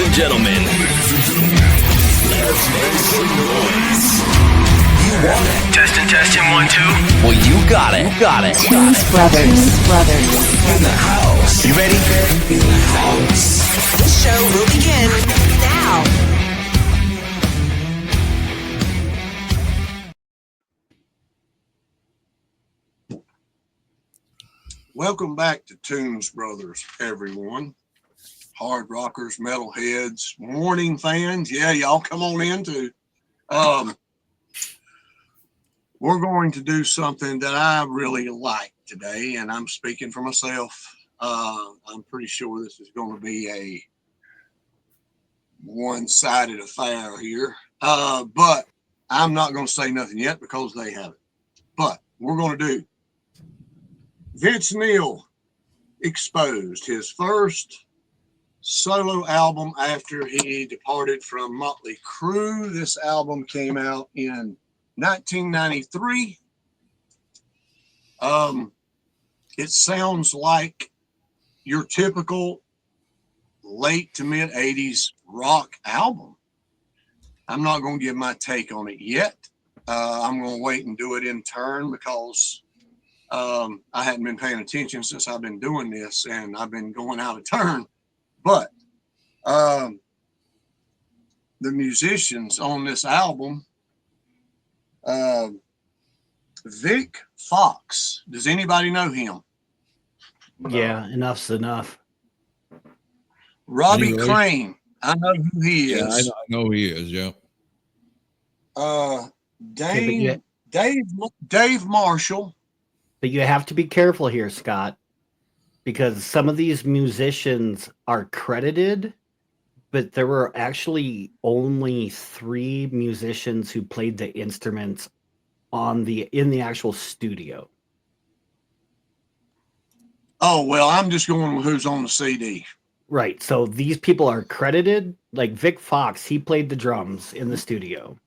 and gentlemen, let's make some noise. You want it. Testing, 1, 2. Well, you got it. Tunes Brothers. In the house. You ready? In the house. The show will begin now. Welcome back to Tunes Brothers, everyone. Hard rockers, metalheads, morning fans. Yeah, y'all come on in too. We're going to do something that I really like today, and I'm speaking for myself. I'm pretty sure this is going to be a one-sided affair here, but I'm not going to say nothing yet because they haven't. But we're going to do Vince Neil Exposed, his first solo album after he departed from Motley Crüe. This album came out in 1993. It sounds like your typical late to mid 80s rock album. I'm not going to give my take on it yet. I'm going to wait and do it in turn because I hadn't been paying attention since I've been doing this and I've been going out of turn. But the musicians on this album, Vic Fox. Does anybody know him? Yeah, enough's enough. Robbie Crane. I know who he is. Yeah, I know who he is. Yeah. Dave Marshall. But you have to be careful here, Scott, because some of these musicians are credited, but there were actually only 3 musicians who played the instruments in the actual studio. Oh, well, I'm just going with who's on the CD. Right. So these people are credited. Like Vic Fox, he played the drums in the studio,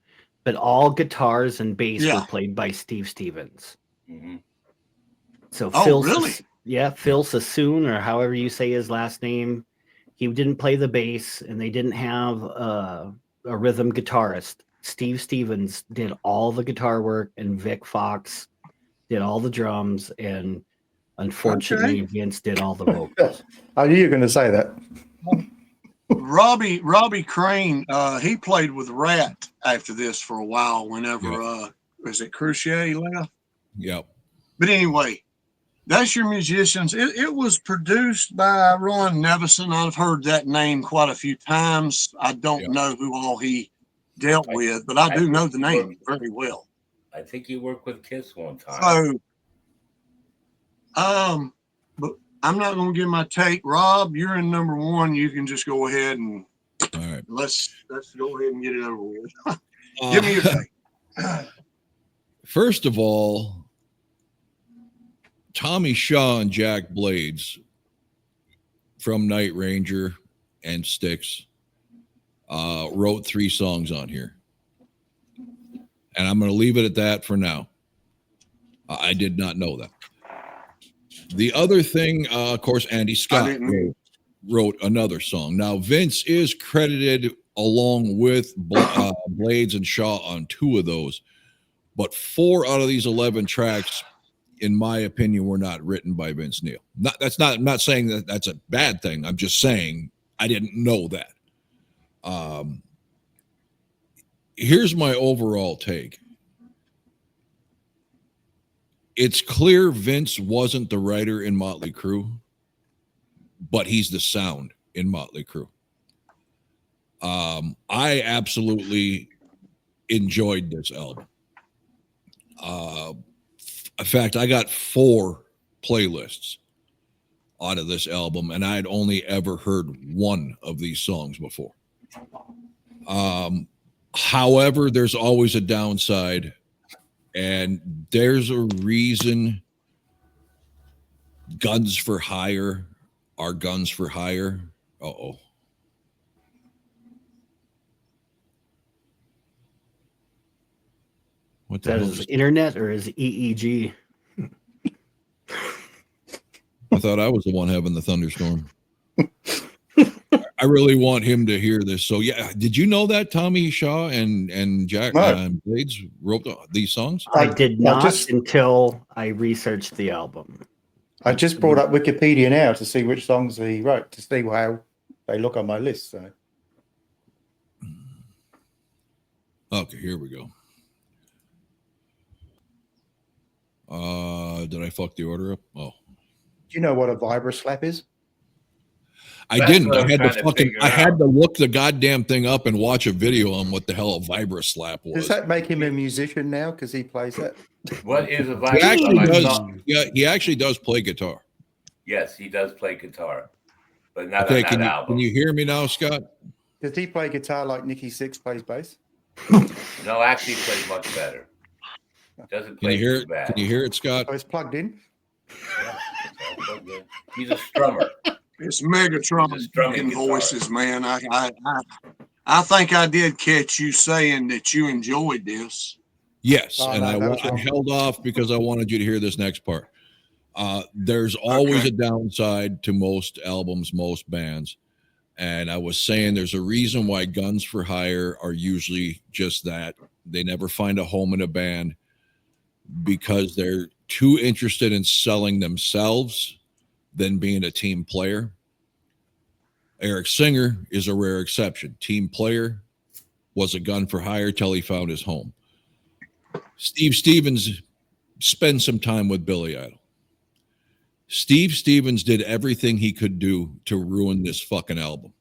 but all guitars and bass were played by Steve Stevens. Mm-hmm. So really? Phil Sassoon, or however you say his last name, he didn't play the bass, and they didn't have a rhythm guitarist. Steve Stevens did all the guitar work, and Vic Fox did all the drums, and unfortunately, Vince did all the vocals. I knew you were going to say that. Robbie Crane, he played with Rat after this for a while. Whenever was it Crochet left? Yep. But anyway. That's your musicians. It was produced by Ron Nevison. I've heard that name quite a few times. I don't know who all he dealt with, but I do know the name very well. I think he worked with Kiss one time. So, but I'm not going to give my take. Rob, you're in number 1. You can just go ahead and let's go ahead and get it over with. Give me your take. First of all, Tommy Shaw and Jack Blades from Night Ranger and Styx wrote 3 songs on here. And I'm going to leave it at that for now. I did not know that. The other thing, of course, Andy Scott wrote another song. Now, Vince is credited along with Blades and Shaw on 2 of those. But 4 out of these 11 tracks, in my opinion, were not written by Vince Neil. I'm not saying that that's a bad thing. I'm just saying I didn't know that. Here's my overall take. It's clear Vince wasn't the writer in Motley Crüe, but he's the sound in Motley Crüe. I absolutely enjoyed this album. In fact, I got 4 playlists out of this album, and I had only ever heard 1 of these songs before. However, there's always a downside, and there's a reason Guns for Hire are Guns for Hire. Uh-oh. What the hell is internet or is EEG? I thought I was the one having the thunderstorm. I really want him to hear this. So yeah, did you know that Tommy Shaw and Jack Blades wrote these songs? I did not until I researched the album. I just brought up Wikipedia now to see which songs he wrote, to see how they look on my list. So. Okay, here we go. Did I fuck the order up? Oh. Do you know what a vibra slap is? I didn't. I had to look the goddamn thing up and watch a video on what the hell a vibra slap was. Does that make him a musician now because he plays that? What is a vibra slap? He actually does play guitar. Yes, he does play guitar, but not okay, on that album. Can you hear me now, Scott? Does he play guitar like Nikki Sixx plays bass? No, actually, he plays much better. Doesn't play too bad. Can you hear it, Scott? Oh, it's plugged in. Yeah, he's a strummer. It's Megatron voices, man. I think I did catch you saying that you enjoyed this. Yes, and I held off because I wanted you to hear this next part. There's always a downside to most albums, most bands. And I was saying there's a reason why Guns for Hire are usually just that. They never find a home in a band because they're too interested in selling themselves than being a team player. Eric Singer is a rare exception. Team player, was a gun for hire till he found his home. Steve Stevens spent some time with Billy Idol. Steve Stevens did everything he could do to ruin this fucking album.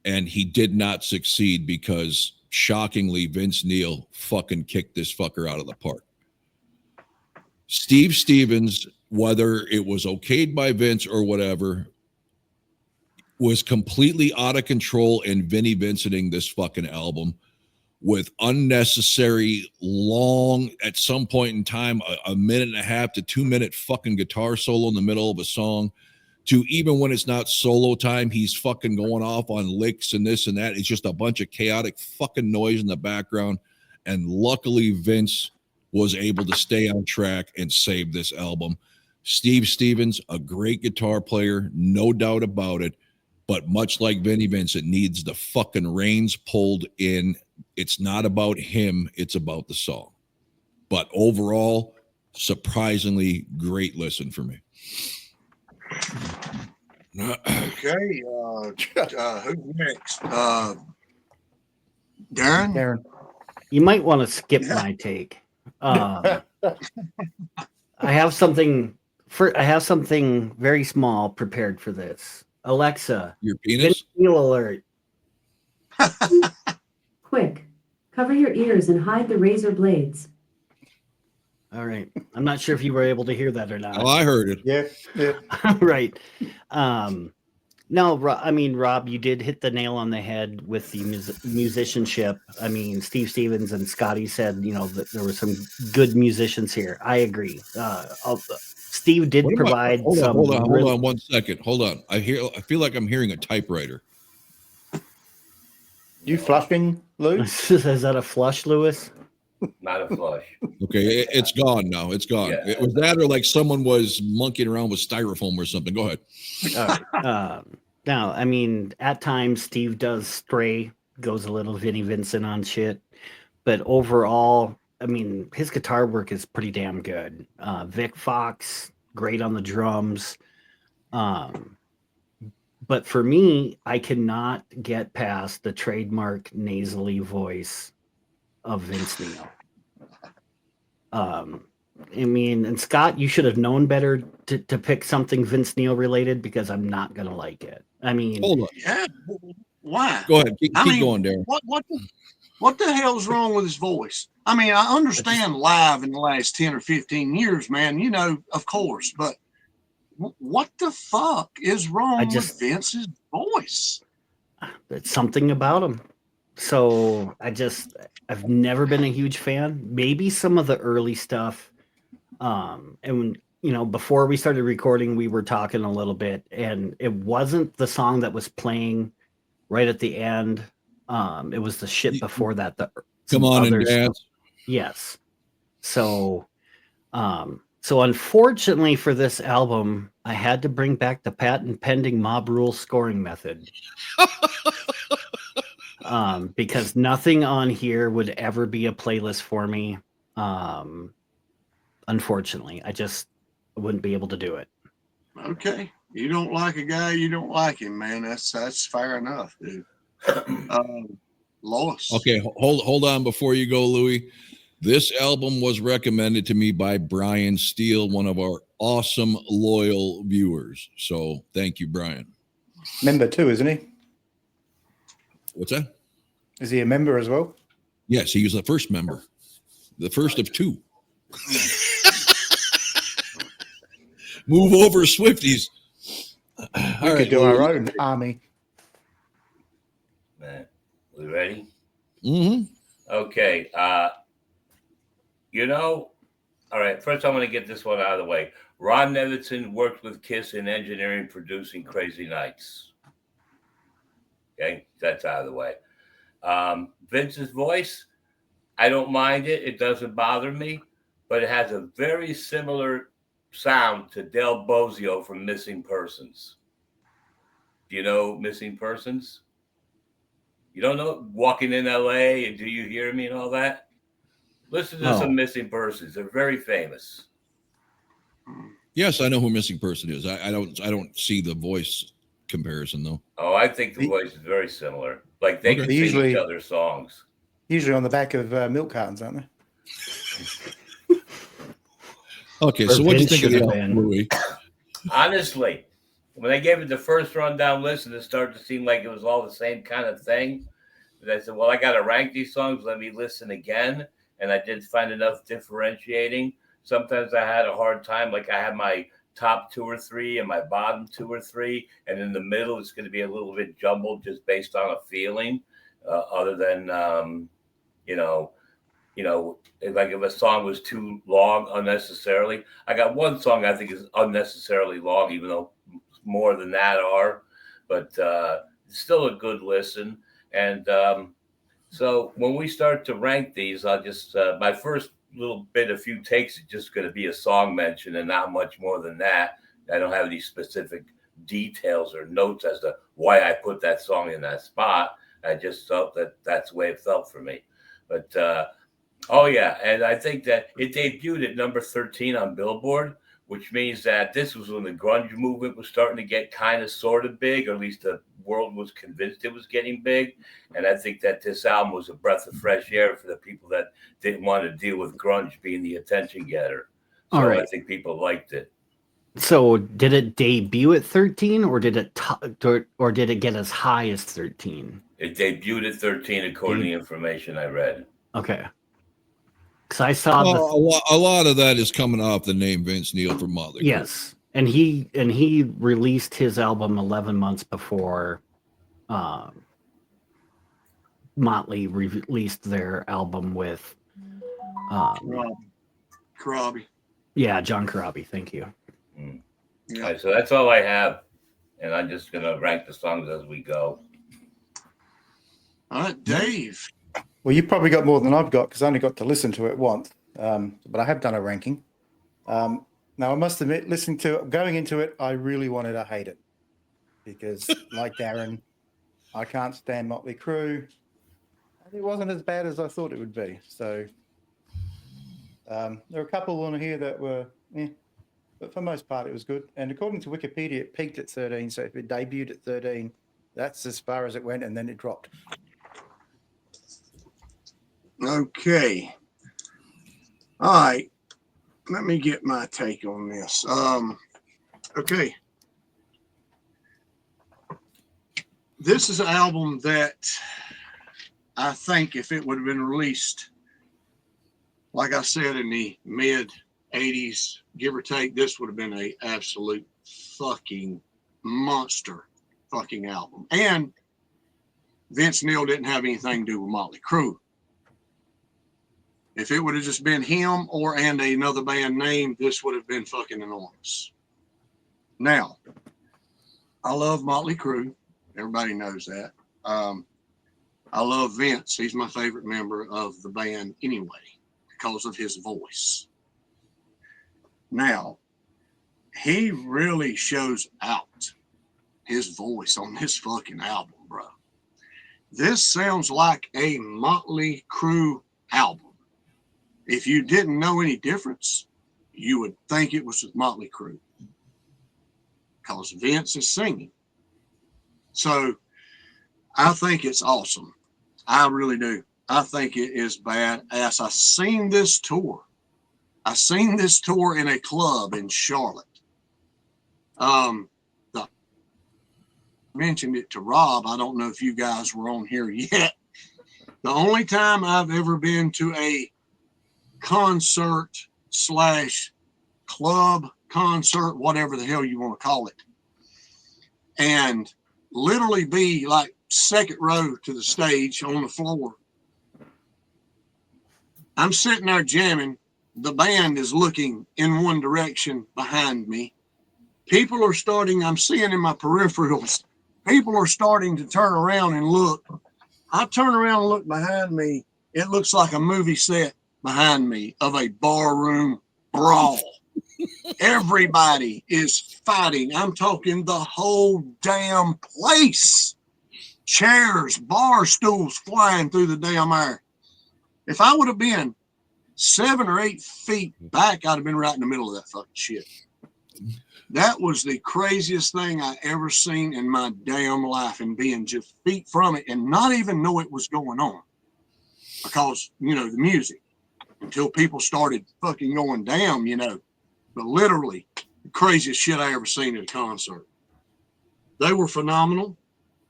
And he did not succeed because, shockingly, Vince Neil fucking kicked this fucker out of the park. Steve Stevens, whether it was okayed by Vince or whatever, was completely out of control and Vinnie Vincenting this fucking album with unnecessary long, at some point in time, a minute and a half to 2 minute fucking guitar solo in the middle of a song, to even when it's not solo time, he's fucking going off on licks and this and that. It's just a bunch of chaotic fucking noise in the background. And luckily Vince was able to stay on track and save this album. Steve Stevens, a great guitar player, no doubt about it. But much like Vinnie Vincent, needs the fucking reins pulled in. It's not about him, it's about the song. But overall, surprisingly great listen for me. Okay, who's next? Darren? You might want to skip my take. I have something very small prepared for this. Alexa, your penis? Video alert. Quick, cover your ears and hide the razor blades. All right. I'm not sure if you were able to hear that or not. Oh, I heard it. Yeah. Right. No, Rob, you did hit the nail on the head with the musicianship. I mean, Steve Stevens and Scotty said, that there were some good musicians here. I agree. Steve did provide some. Hold on 1 second. Hold on. I feel like I'm hearing a typewriter. You flushing, Lou? Is that a flush, Lewis? Not a flush. Okay, it's gone now. It's gone. Yeah. It was that, or like someone was monkeying around with styrofoam or something. Go ahead. Now, I mean, at times Steve does stray, goes a little Vinnie Vincent on shit, but overall, I mean, his guitar work is pretty damn good. Vic Fox, great on the drums. But for me, I cannot get past the trademark nasally voice of Vince Neil. I mean, and Scott, you should have known better to pick something Vince Neil related, because I'm not going to like it. I mean, hold on. Yeah. Why? Go ahead. Keep going, Darren. What the hell's wrong with his voice? I mean, I understand live in the last 10 or 15 years, man, of course, but what the fuck is wrong with Vince's voice? It's something about him. So I've never been a huge fan. Maybe some of the early stuff. And before we started recording, we were talking a little bit, and it wasn't the song that was playing right at the end. It was the shit before that. Come on and dance. Yes. So unfortunately for this album, I had to bring back the patent pending mob rule scoring method. Because nothing on here would ever be a playlist for me. Unfortunately, I just wouldn't be able to do it. Okay. You don't like a guy, you don't like him, man. That's fair enough, dude. Lois. Okay, hold on before you go, Louis. This album was recommended to me by Brian Steele, one of our awesome loyal viewers. So thank you, Brian. Member too, isn't he? What's that? Is he a member as well? Yes, he was the first member, the first of two. Move over, Swifties. We could do our own army. Man, we ready? Mm-hmm. Okay. All right. First, I'm going to get this one out of the way. Ron Nevison worked with Kiss in engineering, producing Crazy Nights. Okay, that's out of the way. Vince's voice, I don't mind it. It doesn't bother me, but it has a very similar sound to Del Bozio from Missing Persons. Do you know Missing Persons? You don't know Walking in LA and Do You Hear Me and all that? Listen to some Missing Persons. They're very famous. Yes, I know who Missing Person is. I don't see the voice comparison though. Oh, I think the voice is very similar. Like they can sing each other's songs. Usually on the back of milk cartons, aren't they? Okay, so what do you think of the album, Louis? Honestly, when I gave it the first rundown listen, it started to seem like it was all the same kind of thing. But I said, well, I got to rank these songs. Let me listen again. And I did find enough differentiating. Sometimes I had a hard time. Like I had my top 2 or 3 and my bottom 2 or 3. And in the middle, it's going to be a little bit jumbled just based on a feeling other than, like if a song was too long unnecessarily. I got one song I think is unnecessarily long, even though more than that are, but it's still a good listen. And so when we start to rank these, I'll just, my first little bit, a few takes, is just going to be a song mention and not much more than that. I don't have any specific details or notes as to why I put that song in that spot. I just felt that that's the way it felt for me. But, oh yeah, and I think that it debuted at number 13 on Billboard, which means that this was when the grunge movement was starting to get kind of sort of big, or at least the world was convinced it was getting big. And I think that this album was a breath of fresh air for the people that didn't want to deal with grunge being the attention getter. So all right. I think people liked it. So did it debut at 13 or did it or did it get as high as 13? It debuted at 13 according to the information I read. Okay. Because I saw a lot of that is coming off the name Vince Neil from Motley Crüe. Yes, and he released his album 11 months before Motley released their album with Corabi. Yeah, John Corabi. Thank you. Yeah. All right, so that's all I have, and I'm just gonna rank the songs as we go. All right, Dave. Well, you've probably got more than I've got because I only got to listen to it once, but I have done a ranking. Now, I must admit, going into it, I really wanted to hate it because, like Darren, I can't stand Motley Crüe. And it wasn't as bad as I thought it would be. So there are a couple on here that were, but for the most part, it was good. And according to Wikipedia, it peaked at 13. So if it debuted at 13, that's as far as it went, and then it dropped. Okay. All right. Let me get my take on this. Okay. This is an album that I think if it would have been released, like I said, in the mid 80s, give or take, this would have been an absolute fucking monster fucking album. And Vince Neil didn't have anything to do with Motley Crüe. If it would have just been him and another band name, this would have been fucking enormous. Now, I love Motley Crüe. Everybody knows that. I love Vince. He's my favorite member of the band anyway, because of his voice. Now, he really shows out his voice on this fucking album, bro. This sounds like a Motley Crüe album. If you didn't know any difference, you would think it was with Motley Crüe because Vince is singing. So I think it's awesome. I really do. I think it is badass. I seen this tour in a club in Charlotte. Mentioned it to Rob. I don't know if you guys were on here yet. The only time I've ever been to a concert / club concert, whatever the hell you want to call it, and literally be like second row to the stage on the floor. I'm sitting there jamming. The band is looking in one direction behind me. People are starting, I'm seeing in my peripherals, people are starting to turn around and look. I turn around and look behind me. It looks like a movie set behind me of a barroom brawl. Everybody is fighting. I'm talking the whole damn place. Chairs, bar stools flying through the damn air. If I would have been 7 or 8 feet back, I'd have been right in the middle of that fucking shit. That was the craziest thing I ever seen in my damn life, and being just feet from it and not even know it was going on because, the music, until people started fucking going down, but literally the craziest shit I ever seen at a concert. They were phenomenal.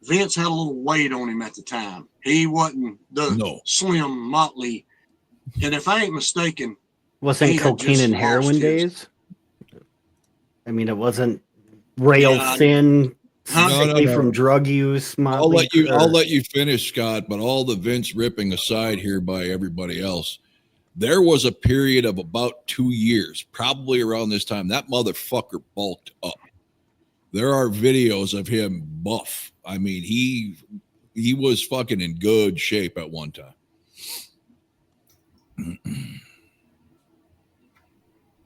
Vince had a little weight on him at the time. He wasn't the slim Motley. And if I ain't mistaken, wasn't cocaine and heroin days? I mean, it wasn't rail thin, sickly from drug use. I'll let you finish, Scott. But all the Vince ripping aside here by everybody else, there was a period of about 2 years, probably around this time, that motherfucker bulked up. There are videos of him buff. I mean, he was fucking in good shape at one time.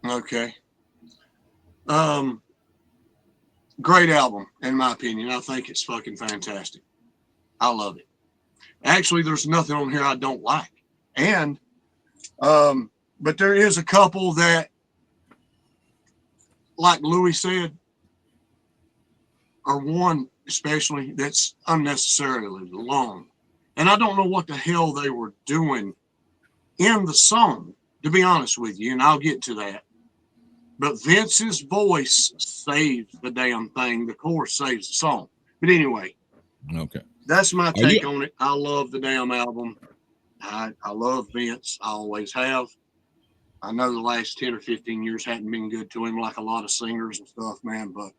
Okay. Great album, in my opinion. I think it's fucking fantastic. I love it. Actually, there's nothing on here I don't like. And, but there is a couple that, like Louis said, or one especially, that's unnecessarily long. And I don't know what the hell they were doing in the song, to be honest with you, and I'll get to that. But Vince's voice saves the damn thing. The chorus saves the song. But anyway, okay, that's my take on it. I love the damn album. I love Vince. I always have. I know the last 10 or 15 years hadn't been good to him, like a lot of singers and stuff, man. But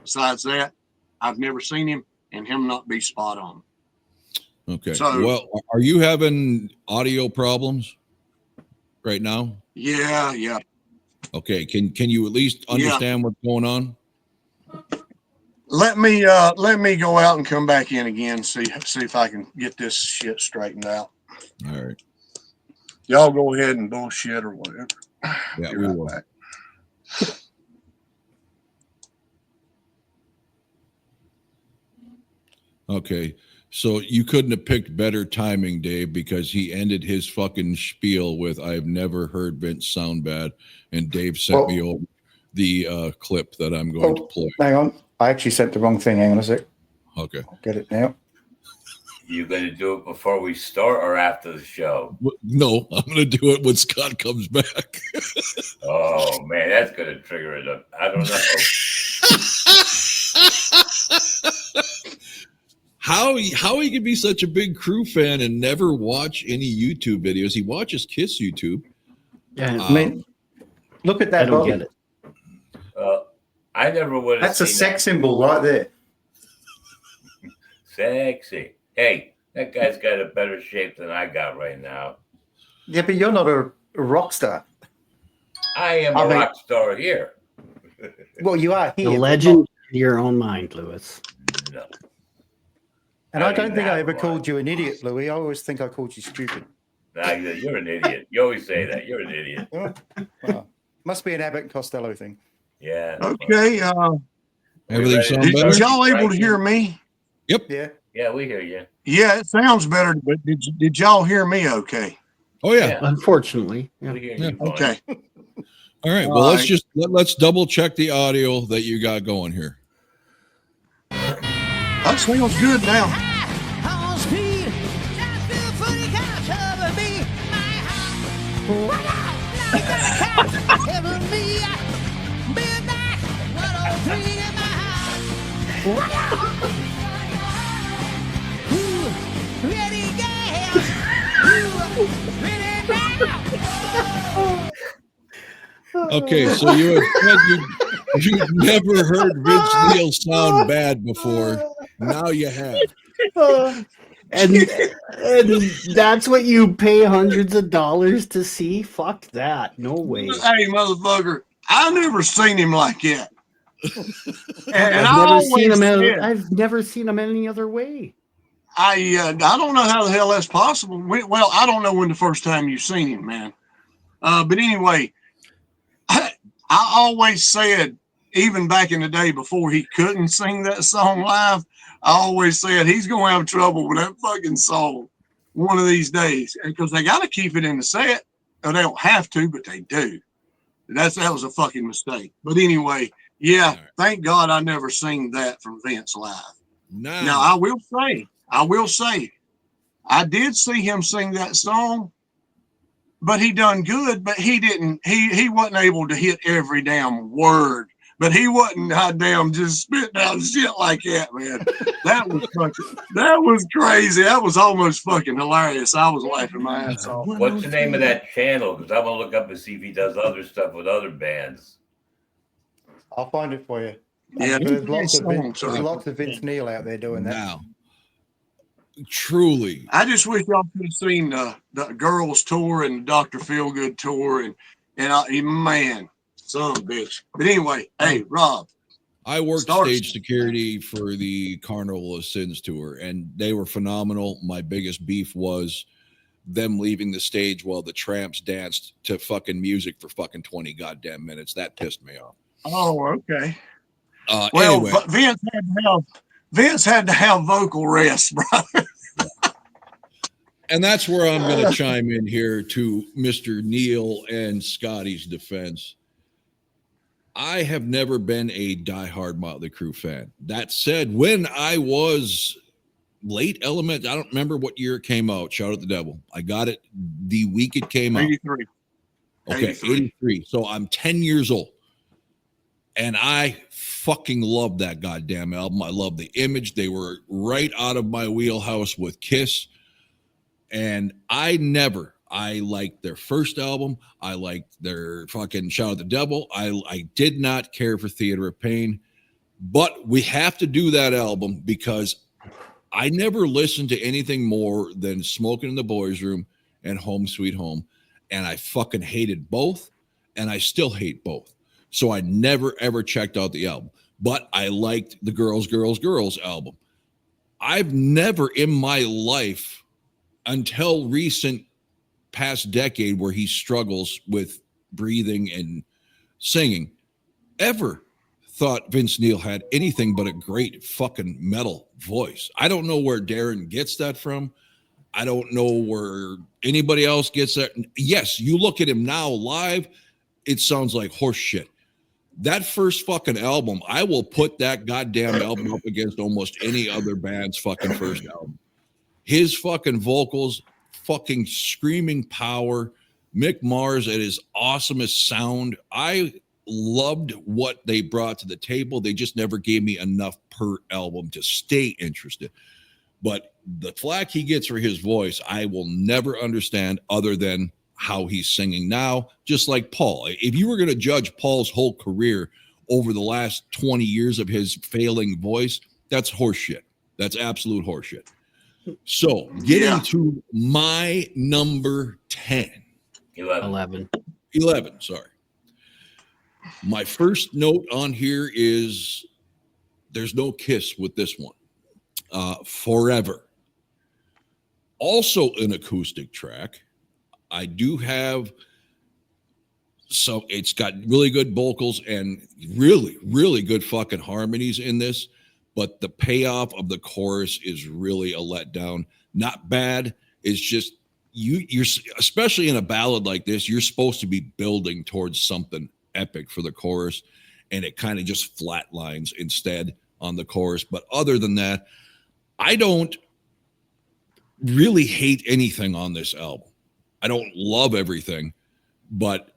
besides that, I've never seen him and him not be spot on. Okay. So, well, are you having audio problems right now? Yeah. Okay. Can you at least understand what's going on? Let me go out and come back in again, see if I can get this shit straightened out. All right. Y'all go ahead and bullshit or whatever. Yeah, we will. Back. Okay. So you couldn't have picked better timing, Dave, because he ended his fucking spiel with "I've never heard Vince sound bad," and Dave sent me over the clip that I'm going to play. Hang on, I actually sent the wrong thing. Hang on a sec. Okay, I'll get it now. You going to do it before we start or after the show? No, I'm going to do it when Scott comes back. Oh man, that's going to trigger it up. I don't know. How he could be such a big Crue fan and never watch any YouTube videos? He watches Kiss YouTube. Yeah, I mean, look at that. I don't get it. I never would have. That's a sex symbol right there. Sexy. Hey, that guy's got a better shape than I got right now. Yeah, but you're not a rock star. I am a rock star here. Well, you are here. The legend in your own mind, Lewis. No. And I don't think I ever called you an idiot, Louis. I always think I called you stupid. Nah, you're an idiot. You always say that. You're an idiot. Well, must be an Abbott and Costello thing. Yeah. Okay. Everything ready sound to better? Did start y'all able to ranking? hear me? Yep. Yeah. Yeah, we hear you. Yeah, it sounds better, but did y'all hear me okay? Oh yeah. Yeah. Unfortunately, yeah. We hear Yeah. you fine. Okay. All right. All Well, let's right. just let's double check the audio that you got going here. That sounds good now. On speed, I feel funny kind of over me. My heart, what out? Like a cat, over me. Midnight, 103 in my heart. What out? Ooh, ready, gas. Ooh, ready now. Okay, so you had said you'd never heard Vince Neil sound bad before. Now you have. And that's what you pay hundreds of dollars to see? Fuck that. No way. Hey, motherfucker, I never seen him like that. And I've I never always seen him said, I've never seen him any other way. I don't know how the hell that's possible. Well, I don't know when the first time you've seen him, man. But anyway, I always said, even back in the day before he couldn't sing that song live, I always said he's going to have trouble with that fucking song one of these days, because they got to keep it in the set. Or they don't have to, but they do. That was a fucking mistake. But anyway, yeah, thank God I never seen that from Vince live. Now I will say, I did see him sing that song, but he done good, but he didn't, he wasn't able to hit every damn word, but he wasn't goddamn just spitting out shit like that, man. That was crazy. That was almost fucking hilarious. I was laughing my ass off. What's the name of that channel? Because I'm going to look up and see if he does other stuff with other bands. I'll find it for you. Yeah, There's lots of Vince Neil out there doing that. Now, truly, I just wish y'all could have seen the girls tour and the Dr. Feelgood tour, and man, son of a bitch. But anyway, hey, Rob. I worked stage security for the Carnival of Sins tour, and they were phenomenal. My biggest beef was them leaving the stage while the Tramps danced to fucking music for fucking 20 goddamn minutes. That pissed me off. Oh, okay. Well, anyway. Vince had to have vocal rest, bro. And that's where I'm going to chime in here to Mr. Neil and Scotty's defense. I have never been a diehard Motley Crüe fan. That said, when I was late element, I don't remember what year it came out. Shout out the devil. I got it the week it came out. 83. Okay, 83. So I'm 10 years old. And I fucking love that goddamn album. I love the image. They were right out of my wheelhouse with Kiss. And I liked their first album. I liked their fucking Shout at the Devil. I did not care for Theater of Pain. But we have to do that album because I never listened to anything more than Smoking in the Boys Room and Home Sweet Home. And I fucking hated both. And I still hate both. So I never, ever checked out the album. But I liked the Girls, Girls, Girls album. I've never in my life, until recent past decade where he struggles with breathing and singing, ever thought Vince Neil had anything but a great fucking metal voice. I don't know where Darren gets that from. I don't know where anybody else gets that. Yes, you look at him now live, it sounds like horse shit. That first fucking album, I will put that goddamn album up against almost any other band's fucking first album. His fucking vocals, fucking screaming power, Mick Mars at his awesomest sound. I loved what they brought to the table. They just never gave me enough per album to stay interested. But the flack he gets for his voice, I will never understand other than how he's singing now, just like Paul. If you were going to judge Paul's whole career over the last 20 years of his failing voice, that's horseshit. That's absolute horseshit. So getting to my number 10. 11. Sorry. My first note on here is there's no Kiss with this one. Forever. Also an acoustic track. I do have So it's got really good vocals and really, really good fucking harmonies in this. But the payoff of the chorus is really a letdown. Not bad. It's just you're especially in a ballad like this, you're supposed to be building towards something epic for the chorus, and it kind of just flatlines instead on the chorus. But other than that, I don't really hate anything on this album. I don't love everything, but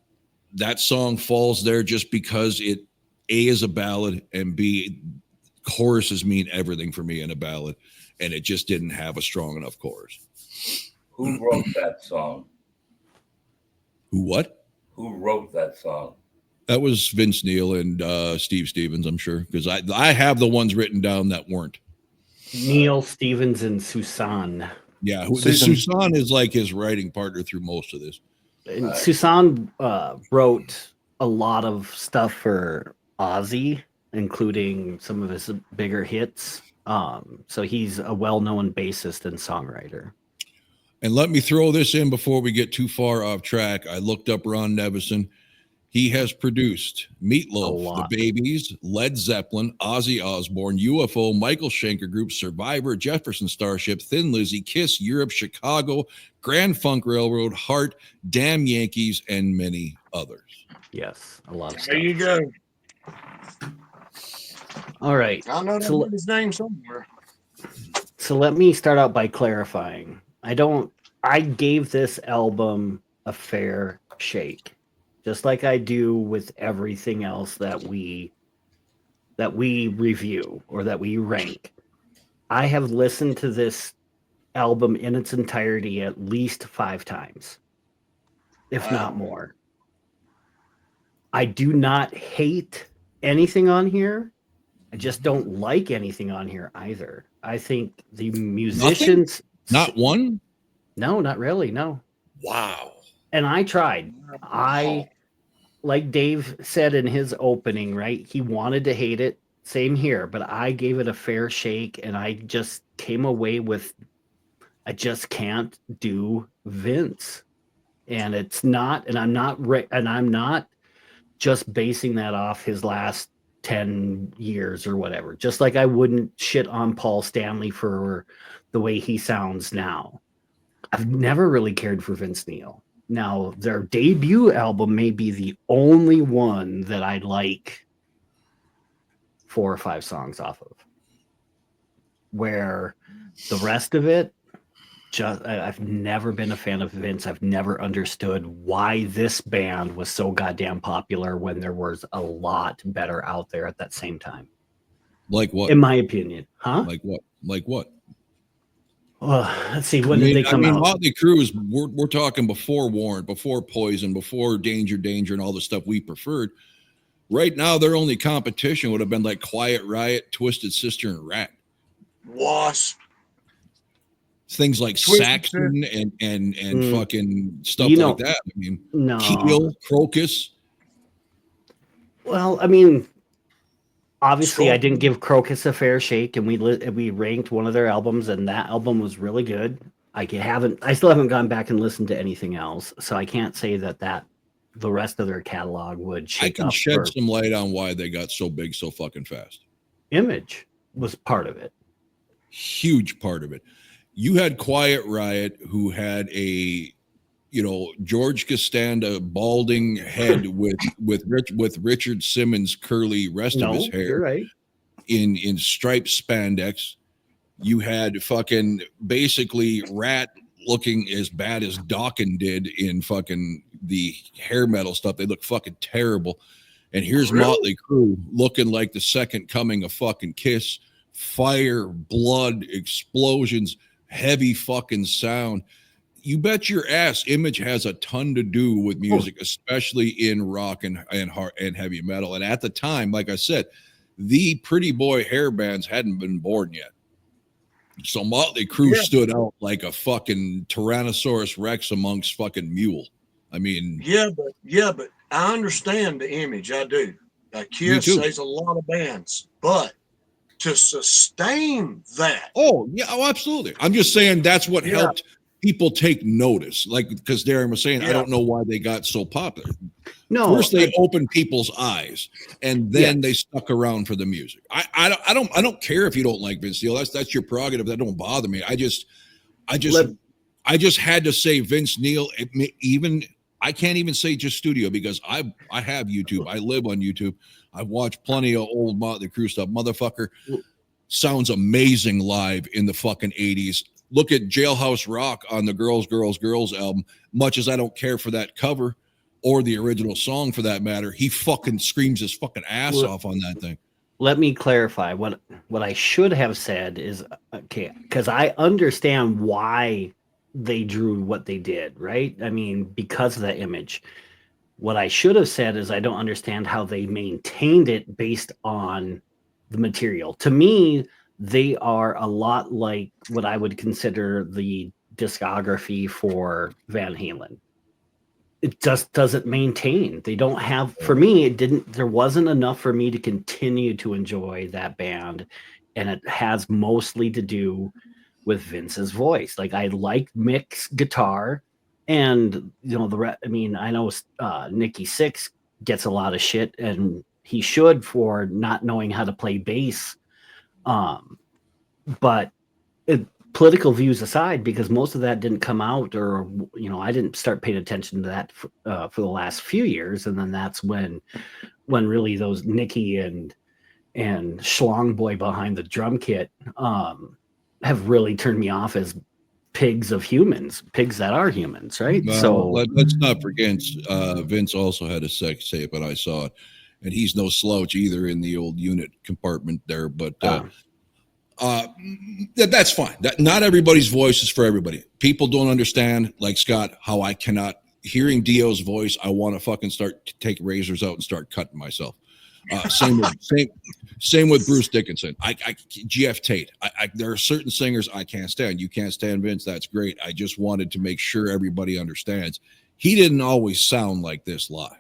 that song falls there just because it A is a ballad and B, choruses mean everything for me in a ballad, and it just didn't have a strong enough chorus. Who wrote that song? Who what? Who wrote that song? That was Vince Neil and Steve Stevens, I'm sure, because I have the ones written down that weren't. Neil Stevens and Susan. Yeah, Susan is like his writing partner through most of this. And Susan wrote a lot of stuff for Ozzy, including some of his bigger hits. So he's a well-known bassist and songwriter. And let me throw this in before we get too far off track. I looked up Ron Nevison. He has produced Meatloaf, The Babies, Led Zeppelin, Ozzy Osbourne, UFO, Michael Schenker Group, Survivor, Jefferson Starship, Thin Lizzy, Kiss, Europe, Chicago, Grand Funk Railroad, Heart, Damn Yankees, and many others. Yes, a lot of stuff. There you go. All right. I know his name somewhere. So let me start out by clarifying. I gave this album a fair shake, just like I do with everything else that we review or that we rank. I have listened to this album in its entirety at least 5 times, if not more. I do not hate anything on here. I just don't like anything on here either. I think the musicians... Not one? No, not really. No. Wow. And I tried. Like Dave said in his opening, right? He wanted to hate it. Same here. But I gave it a fair shake, and I just came away with, I just can't do Vince. And it's not, and I'm not just basing that off his last 10 years or whatever. Just like I wouldn't shit on Paul Stanley for the way he sounds now. I've never really cared for Vince Neil. Now, their debut album may be the only one that I like 4 or 5 songs off of. Where the rest of it, I've never been a fan of Vince. I've never understood why this band was so goddamn popular when there was a lot better out there at that same time. Like what? In my opinion. Huh? Like what? Like what? Let's see. When did they come out? Motley Crüe is, we're talking before Warrant, before Poison, before Danger, and all the stuff we preferred. Right now, their only competition would have been like Quiet Riot, Twisted Sister, and Rat. Wasp. Things like Saxon and fucking stuff like that. I mean, no. Keel, Crocus. Well, I mean, obviously, I didn't give Crocus a fair shake, and we ranked one of their albums, and that album was really good. I still haven't gone back and listened to anything else, so I can't say that the rest of their catalog would shake up. I can shed some light on why they got so big so fucking fast. Image was part of it. Huge part of it. You had Quiet Riot, who had a, George Costanza balding head with Richard Simmons curly rest of his hair. You're right. In striped spandex. You had fucking basically Rat looking as bad as Dawkins did in fucking the hair metal stuff. They look fucking terrible. And here's Motley Crüe looking like the second coming of fucking Kiss. Fire, blood, explosions, heavy fucking sound. You bet your ass Image has a ton to do with music, especially in rock and heavy metal. And at the time, like I said, the pretty boy hair bands hadn't been born yet. So Motley Crüe stood out like a fucking Tyrannosaurus Rex amongst fucking mule. I mean, but I understand the Image. I do. Kiss says a lot of bands, but to sustain that. Oh, absolutely. I'm just saying that's what helped people take notice, like because Darren was saying, I don't know why they got so popular. No, first they opened people's eyes, and then they stuck around for the music. I don't care if you don't like Vince Neil. That's your prerogative. That don't bother me. I just had to say Vince Neil. Even I can't even say just studio because I have YouTube. I live on YouTube. I've watched plenty of old Motley Crüe stuff. Motherfucker sounds amazing live in the fucking 80s. Look at Jailhouse Rock on the Girls, Girls, Girls album. Much as I don't care for that cover or the original song for that matter, he fucking screams his fucking ass off on that thing. Let me clarify. What I should have said is, okay, because I understand why they drew what they did, right? I mean, because of that image. What I should have said is I don't understand how they maintained it based on the material. To me, they are a lot like what I would consider the discography for Van Halen. It just doesn't maintain. They don't have, for me, there wasn't enough for me to continue to enjoy that band. And it has mostly to do with Vince's voice. Like I like Mick's guitar. And I know Nikki Sixx gets a lot of shit, and he should for not knowing how to play bass. But political views aside, because most of that didn't come out, or I didn't start paying attention to that for the last few years, and then that's when really those Nikki and Schlong Boy behind the drum kit have really turned me off as pigs that are humans, right? Well, so let's not forget Vince also had a sex tape, and I saw it, and he's no slouch either in the old unit compartment there, but that's fine. Not everybody's voice is for everybody. People don't understand, like Scott, how I cannot, hearing Dio's voice, I want to fucking start to take razors out and start cutting myself. Same with Bruce Dickinson. GF Tate. There are certain singers I can't stand. You can't stand Vince. That's great. I just wanted to make sure everybody understands. He didn't always sound like this live.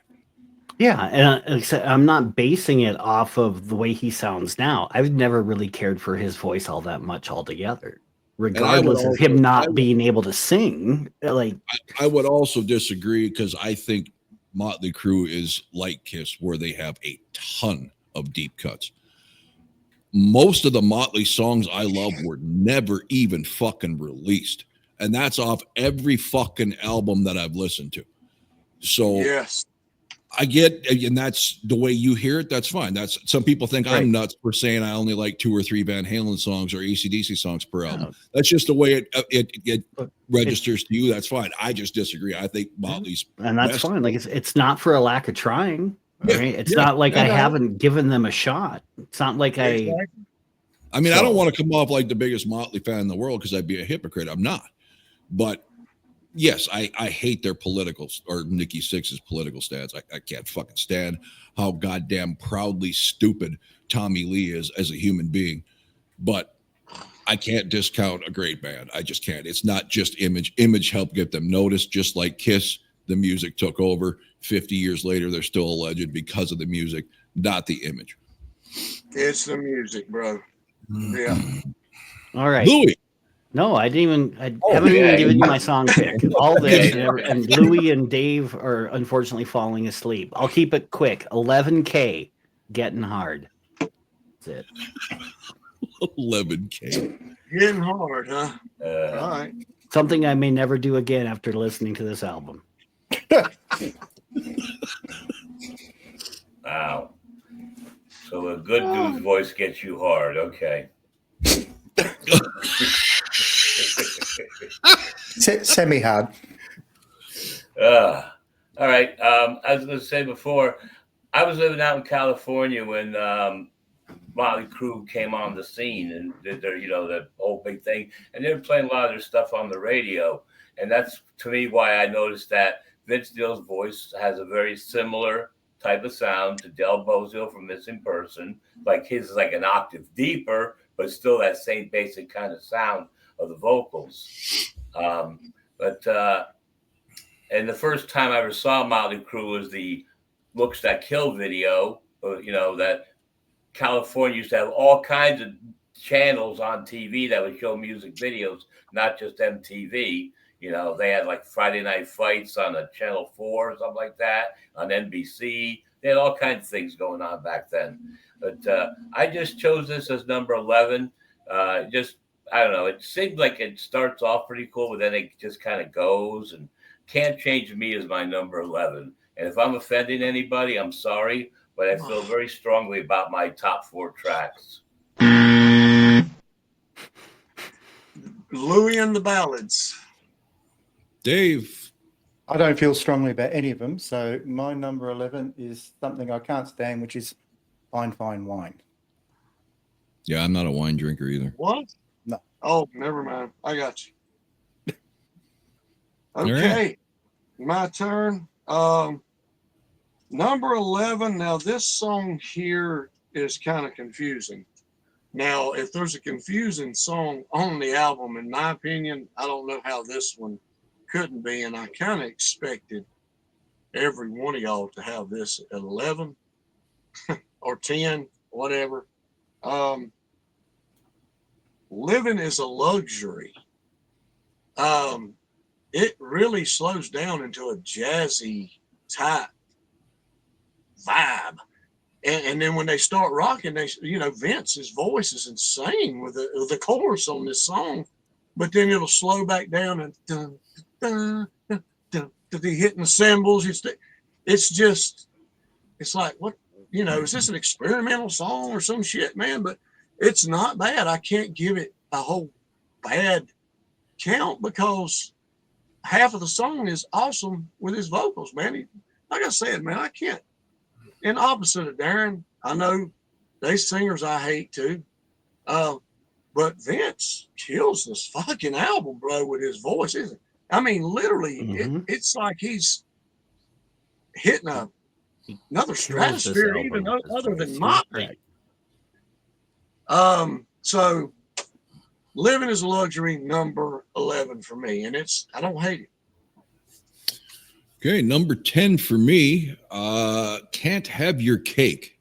Yeah, and I'm not basing it off of the way he sounds now. I've never really cared for his voice all that much altogether, regardless of him not being able to sing. Like I would also disagree because I think Motley Crüe is like Kiss, where they have a ton of deep cuts. Most of the Motley songs I love were never even fucking released. And that's off every fucking album that I've listened to. So yes, I get, and that's the way you hear it. That's fine. That's some people think I'm nuts for saying I only like 2 or 3 Van Halen songs or AC/DC songs per album. That's just the way it registers to you. That's fine. I just disagree. I think Motley's, and that's fine. Like it's not for a lack of trying. Right? It's not like I haven't given them a shot. It's not like I mean, I don't want to come off like the biggest Motley fan in the world because I'd be a hypocrite. I'm not. But yes, I hate their political or Nikki Sixx's political stance. I can't fucking stand how goddamn proudly stupid Tommy Lee is as a human being. But I can't discount a great band. I just can't. It's not just image. Image helped get them noticed, just like Kiss. The music took over. 50 years later, they're still a legend because of the music, not the image. It's the music, bro. Yeah. All right. Louis. No, I haven't even given you my song pick. All this, and Louis and Dave are unfortunately falling asleep. I'll keep it quick. 11K, Getting Hard. That's it. 11K. Getting hard, huh? All right. Something I may never do again after listening to this album. Wow. So a good dude's voice gets you hard. Okay. Semi-hard. All right. I was going to say before, I was living out in California when Motley Crüe came on the scene and did their, that whole big thing. And they were playing a lot of their stuff on the radio. And that's, to me, why I noticed that Vince Neil's voice has a very similar type of sound to Del Bozio from Missing Person. Like his is like an octave deeper, but still that same basic kind of sound of the vocals. And the first time I ever saw Motley Crüe was the Looks That Kill video. That California used to have all kinds of channels on TV that would show music videos, not just MTV. You know, they had like Friday Night Fights on a Channel 4 or something like that, on NBC. They had all kinds of things going on back then. But I just chose this as number 11. I don't know. It seems like it starts off pretty cool, but then it just kind of goes, and Can't Change Me is my number 11. And if I'm offending anybody, I'm sorry, but I feel very strongly about my top 4 tracks. Louis and the Ballads. Dave. I don't feel strongly about any of them. So my number 11 is something I can't stand, which is Fine, Fine Wine. Yeah, I'm not a wine drinker either. What? No. Oh, never mind. I got you. All Okay. right. My turn. Number 11. Now, this song here is kind of confusing. Now, if there's a confusing song on the album, in my opinion, I don't know how this one couldn't be. And I kind of expected every one of y'all to have this at 11 or 10, whatever. Living is a Luxury. It really slows down into a jazzy type vibe. And then when they start rocking, Vince's voice is insane with the chorus on this song, but then it'll slow back down and dun, dun, dun, dun, dun, hitting the cymbals. It's like, what, is this an experimental song or some shit, man? But it's not bad. I can't give it a whole bad count because half of the song is awesome with his vocals, man. Like I said, man, I can't. And opposite of Darren, I know they singers I hate too. But Vince kills this fucking album, bro, with his voice, isn't it? I mean, literally, it's like he's hitting another stratosphere, even other than Motley. So Living is a Luxury, number 11 for me, and I don't hate it. Okay, number 10 for me, Can't Have Your Cake.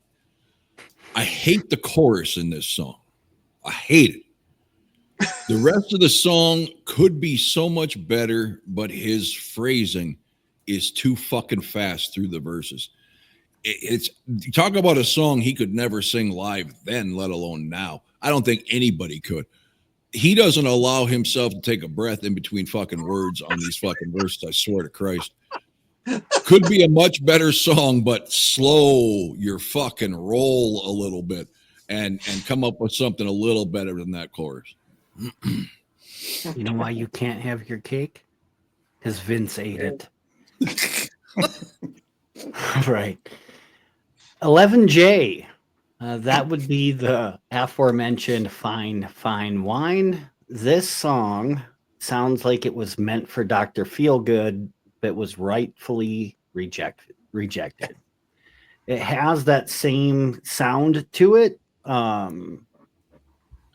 I hate the chorus in this song. I hate it. The rest of the song could be so much better, but his phrasing is too fucking fast through the verses. It's talk about a song he could never sing live then, let alone now. I don't think anybody could. He doesn't allow himself to take a breath in between fucking words on these fucking verses, I swear to Christ. Could be a much better song, but slow your fucking roll a little bit and come up with something a little better than that chorus. You know why you can't have your cake? Because Vince ate it. Right. 11J. That would be the aforementioned Fine, Fine Wine. This song sounds like it was meant for Dr. Feelgood, but was rightfully rejected. It has that same sound to it.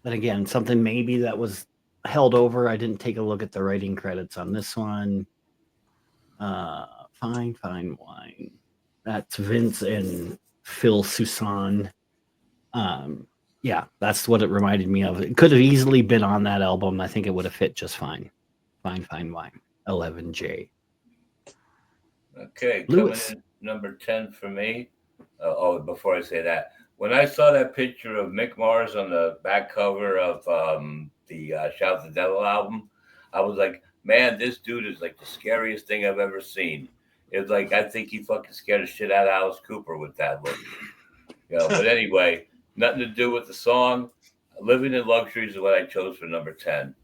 But again, something maybe that was held over. I didn't take a look at the writing credits on this one. Fine, Fine Wine. That's Vince and Phil Soussan. Yeah, that's what it reminded me of. It could have easily been on that album. I think it would have fit just fine. Fine, Fine Wine. 11J. Okay, Lewis. coming in number 10 for me. Before I say that, when I saw that picture of Mick Mars on the back cover of the Shout the Devil album, I was like, man, this dude is like the scariest thing I've ever seen. It was like, I think he fucking scared the shit out of Alice Cooper with that look. But anyway, nothing to do with the song. Living in Luxury is what I chose for number 10.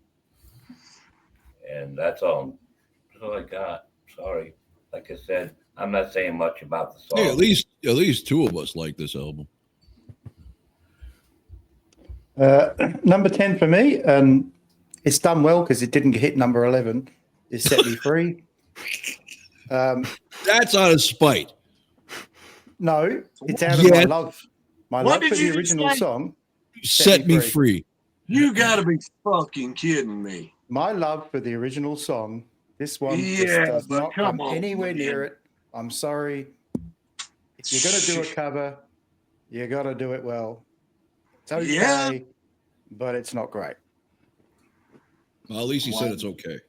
And that's all I got. Sorry. Like I said, I'm not saying much about the song. Hey, at least two of us like this album. Number 10 for me, it's done well because it didn't hit number 11. It Set Me Free. That's out of spite. No, it's out of my love. My love for the original song. Set Me Free. You got to be fucking kidding me. My love for the original song. This one just does not come anywhere near it. I'm sorry. If you're going to do a cover, you got to do it well. It's okay, but it's not great. Well, at least he said it's okay.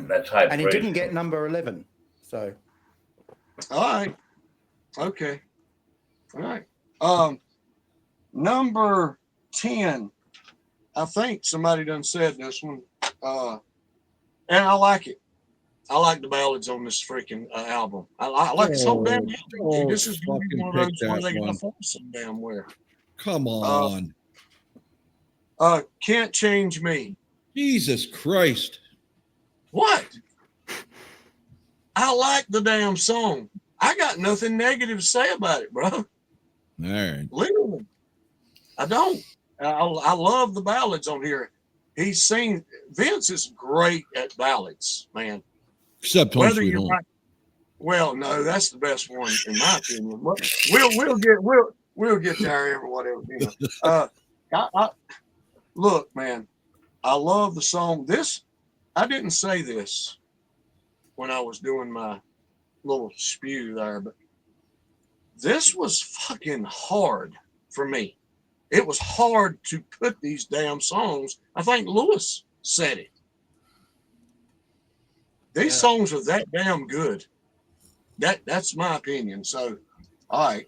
That's high And he praise. didn't get number 11. So, All right. Okay. All right. Number 10. I think somebody done said this one. And I like it. I like the ballads on this freaking album. I like this whole damn album. This is going to be one of those where they got to force some damn where. Come on. Can't Change Me. Jesus Christ. What? I like the damn song. I got nothing negative to say about it, bro. All right. Literally. I don't. I love the ballads on here. Vince is great at ballads, man. Except Home Sweet Home. Well, no, that's the best one in my opinion. We'll get there or whatever. You know. Look, man, I love the song. I didn't say this when I was doing my little spew there, but this was fucking hard for me. It was hard to put these damn songs. I think Lewis said it. These songs are that damn good. That's my opinion. So, all right.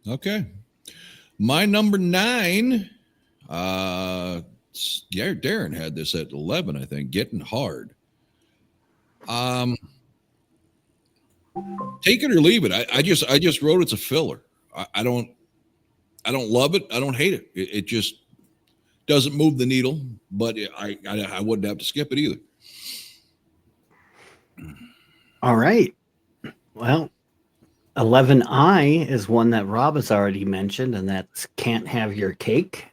Okay. My number 9, Darren had this at 11, I think, Getting Hard. Take it or leave it. I just wrote it's a filler. I don't love it. I don't hate it. It just doesn't move the needle, but I wouldn't have to skip it either. All right. Well, 11I is one that Rob has already mentioned, and that's Can't Have Your Cake.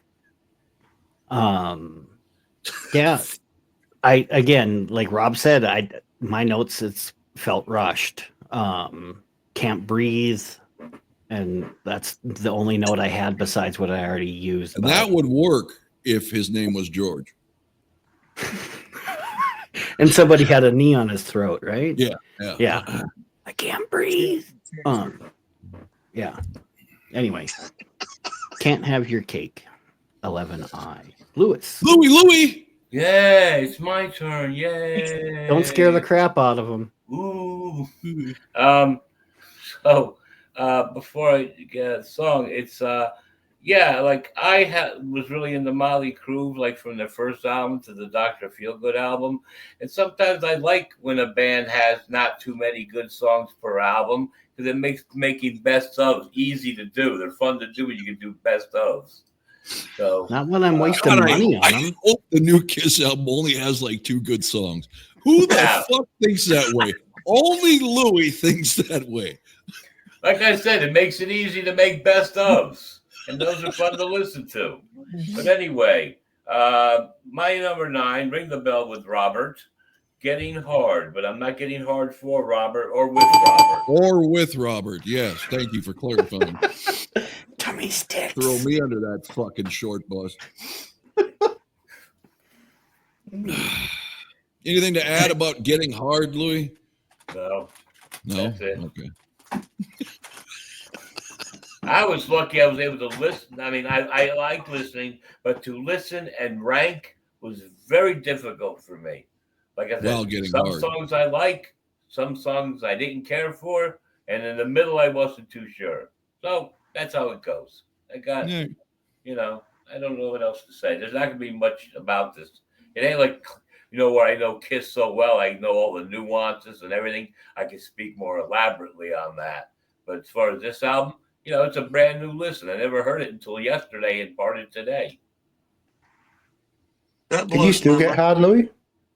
Yeah. Again, like Rob said, my notes, it's felt rushed. Can't Breathe. And that's the only note I had besides what I already used. And that would work if his name was George. And somebody had a knee on his throat, right? Yeah. I can't breathe. Yeah. Anyway, Can't Have Your Cake. 11I. Lewis. Louie. Yeah, it's my turn. Yay. Don't scare the crap out of him. Ooh. So before I get a song, it's like I was really into Motley Crüe, like from their first album to the Dr. Feelgood album. And sometimes I like when a band has not too many good songs per album, because it makes making best of easy to do. They're fun to do when you can do best ofs. So not when I'm wasting money on them. I hope the new Kiss album only has like 2 good songs. Who the fuck thinks that way? Only Louis thinks that way. Like I said, it makes it easy to make best ofs, and those are fun to listen to. But anyway, my number 9, Ring the Bell with Robert, Getting Hard, but I'm not getting hard for Robert or with Robert. Or with Robert, yes. Thank you for clarifying. Tummy sticks. Throw me under that fucking short bus. Anything to add about Getting Hard, Louis? No. That's it. Okay. I was lucky I was able to listen. I mean, I like listening, but to listen and rank was very difficult for me. Like I said, some songs I like, some songs I didn't care for, and in the middle I wasn't too sure. So that's how it goes. I got, I don't know what else to say. There's not going to be much about this. It ain't like, where I know Kiss so well, I know all the nuances and everything. I can speak more elaborately on that. But as far as this album, it's a brand new listen. I never heard it until yesterday and part of today. Can you still get hard, Louis?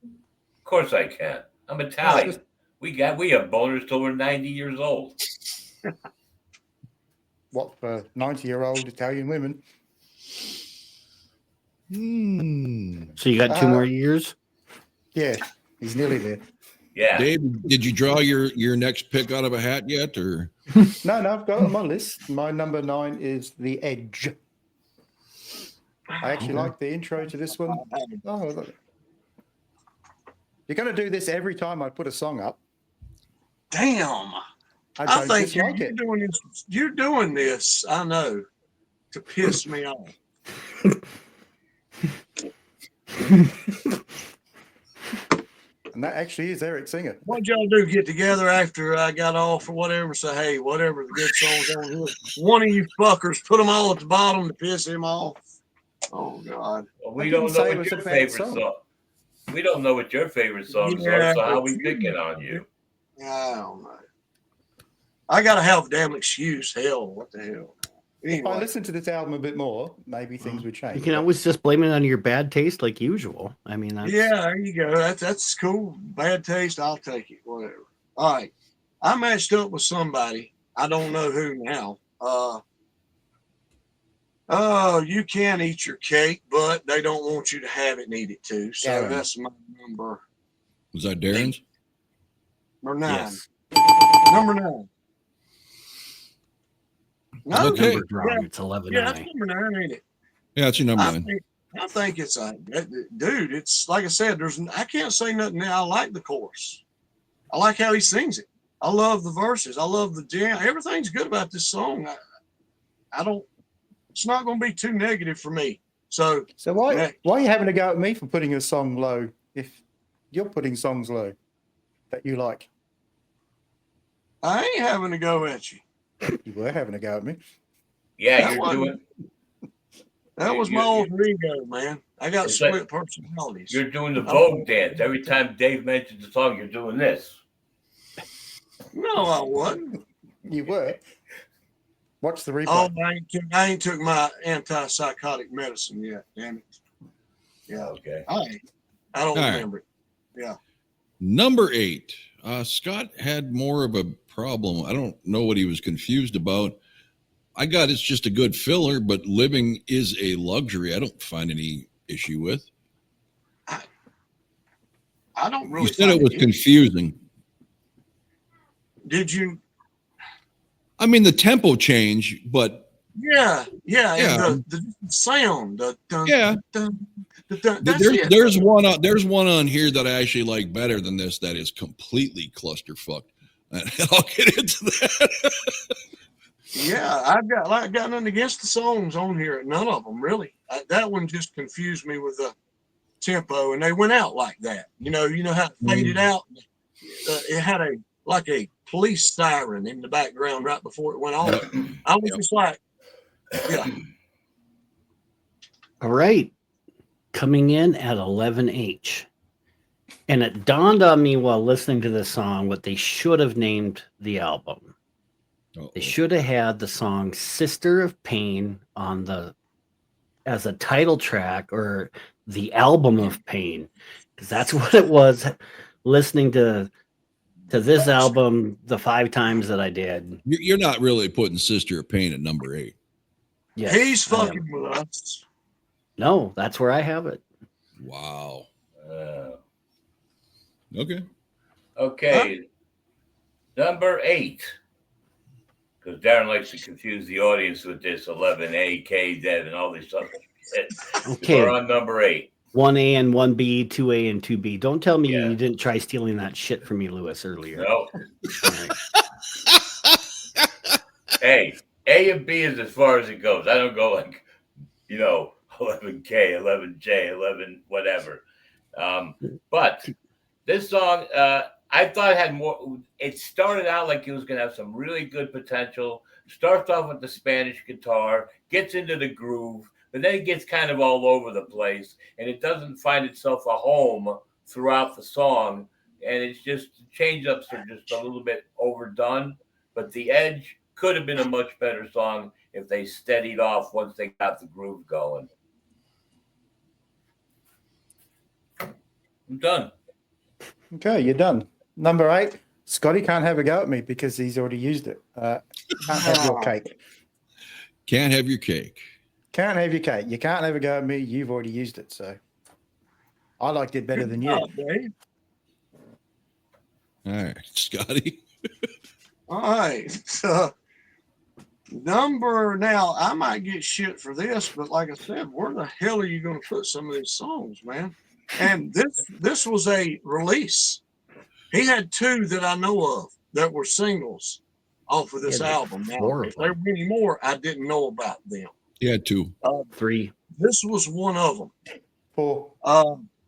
Of course I can. I'm Italian. We have boners till we're 90 years old. What, for 90-year-old Italian women? So you got 2 more years? Yeah, he's nearly there. Yeah. Dave, did you draw your next pick out of a hat yet, or? No, I've got it on my list. My number 9 is The Edge. I actually like the intro to this one. Oh, look. You're going to do this every time I put a song up. Damn. I think you're doing this, I know, to piss me off. And that actually is Eric Singer. What'd y'all do? Get together after I got off or whatever? Say, hey, whatever the good songs on here. One of you fuckers put them all at the bottom to piss him off. Oh God. Well, I we didn't don't know say it what was your a bad favorite song. song. We don't know what your favorite songs Yeah, are, so how but we you- picking on you? I don't know. I gotta have a damn excuse. Hell, what the hell? If I Anyway, listened to this album a bit more, maybe things would change. You can always just blame it on your bad taste, like usual. I mean, that's, yeah, there you go. That's cool. Bad taste, I'll take it. Whatever. All right. I matched up with somebody. I don't know who now. Oh, you can eat your cake, but they don't want you to have it and eat it too. So Darren. that's my number. Was that Darren's? Number 9. yes. Number 9. No, Okay. Number's wrong. It's 11 yeah, that's number 9, ain't it? Yeah, it's your number 9. I think it's a dude. It's like I said. I can't say nothing now. I like the chorus. I like how he sings it. I love the verses. I love the jam. Everything's good about this song. I don't. It's not going to be too negative for me. So why are you having a go at me for putting a song low if you're putting songs low that you like? I ain't having to go at you. You were having a go at me. Yeah, That you're wasn't- doing. That was my alter ego, man. I got It's split like- personalities. You're doing the Vogue dance. Every time Dave mentions the song, you're doing this. No, I wasn't. You were. Watch the replay. Oh, I ain't took my antipsychotic medicine yet. Damn it. Yeah. Okay. I don't All right. remember it. Yeah. Number 8. Scott had more of a problem. I don't know what he was confused about. I got it's just a good filler, but living is a luxury. I don't find any issue with. I don't really. You said find it was confusing. Did you? I mean, the tempo change, but Yeah. Yeah. And the sound. The dun, Yeah. dun, that's it. there's one on here that I actually like better than this. That is completely clusterfuck. And I'll get into that. Yeah, I've got nothing against the songs on here. None of them really. That one just confused me with the tempo, and they went out like that. You know how it faded out. It had a police siren in the background right before it went off. I was just like, yeah. All right. Coming in at 11H. And it dawned on me while listening to this song what they should have named the album. They should have had the song Sister of Pain as a title track or the album of pain. Because that's what it was listening to this album the 5 times that I did. You're not really putting Sister of Pain at number 8. Yes, He's I am. fucking with us. No, that's where I have it. Wow. Okay. Okay. Number 8. Because Darren likes to confuse the audience with this 11A, K, Dev, and all this stuff. Okay. We're on number 8. 1A and 1B, 2A and 2B. Don't tell me you didn't try stealing that shit from me, Lewis, earlier. No. All right. Hey, A and B is as far as it goes. I don't go 11K, 11J, 11 whatever. But this song, I thought it had more. It started out like it was going to have some really good potential. Starts off with the Spanish guitar, gets into the groove, but then it gets kind of all over the place, and it doesn't find itself a home throughout the song. And it's just the change-ups are just a little bit overdone. But The Edge could have been a much better song if they steadied off once they got the groove going. I'm done. Okay, you're done. Number 8, Scotty can't have a go at me because he's already used it. Can't have your cake. Can't have your cake. Can't have your cake. You can't have a go at me. You've already used it, so I liked it better than you. Oh, Dave. All right, Scotty. All right. So, now, I might get shit for this, but like I said, where the hell are you going to put some of these songs, man? And this was a release. He had 2 that I know of that were singles off of this album. Now, 4 if of there them. were any more, I didn't know about them. Yeah, 2. 3. This was one of them. 4.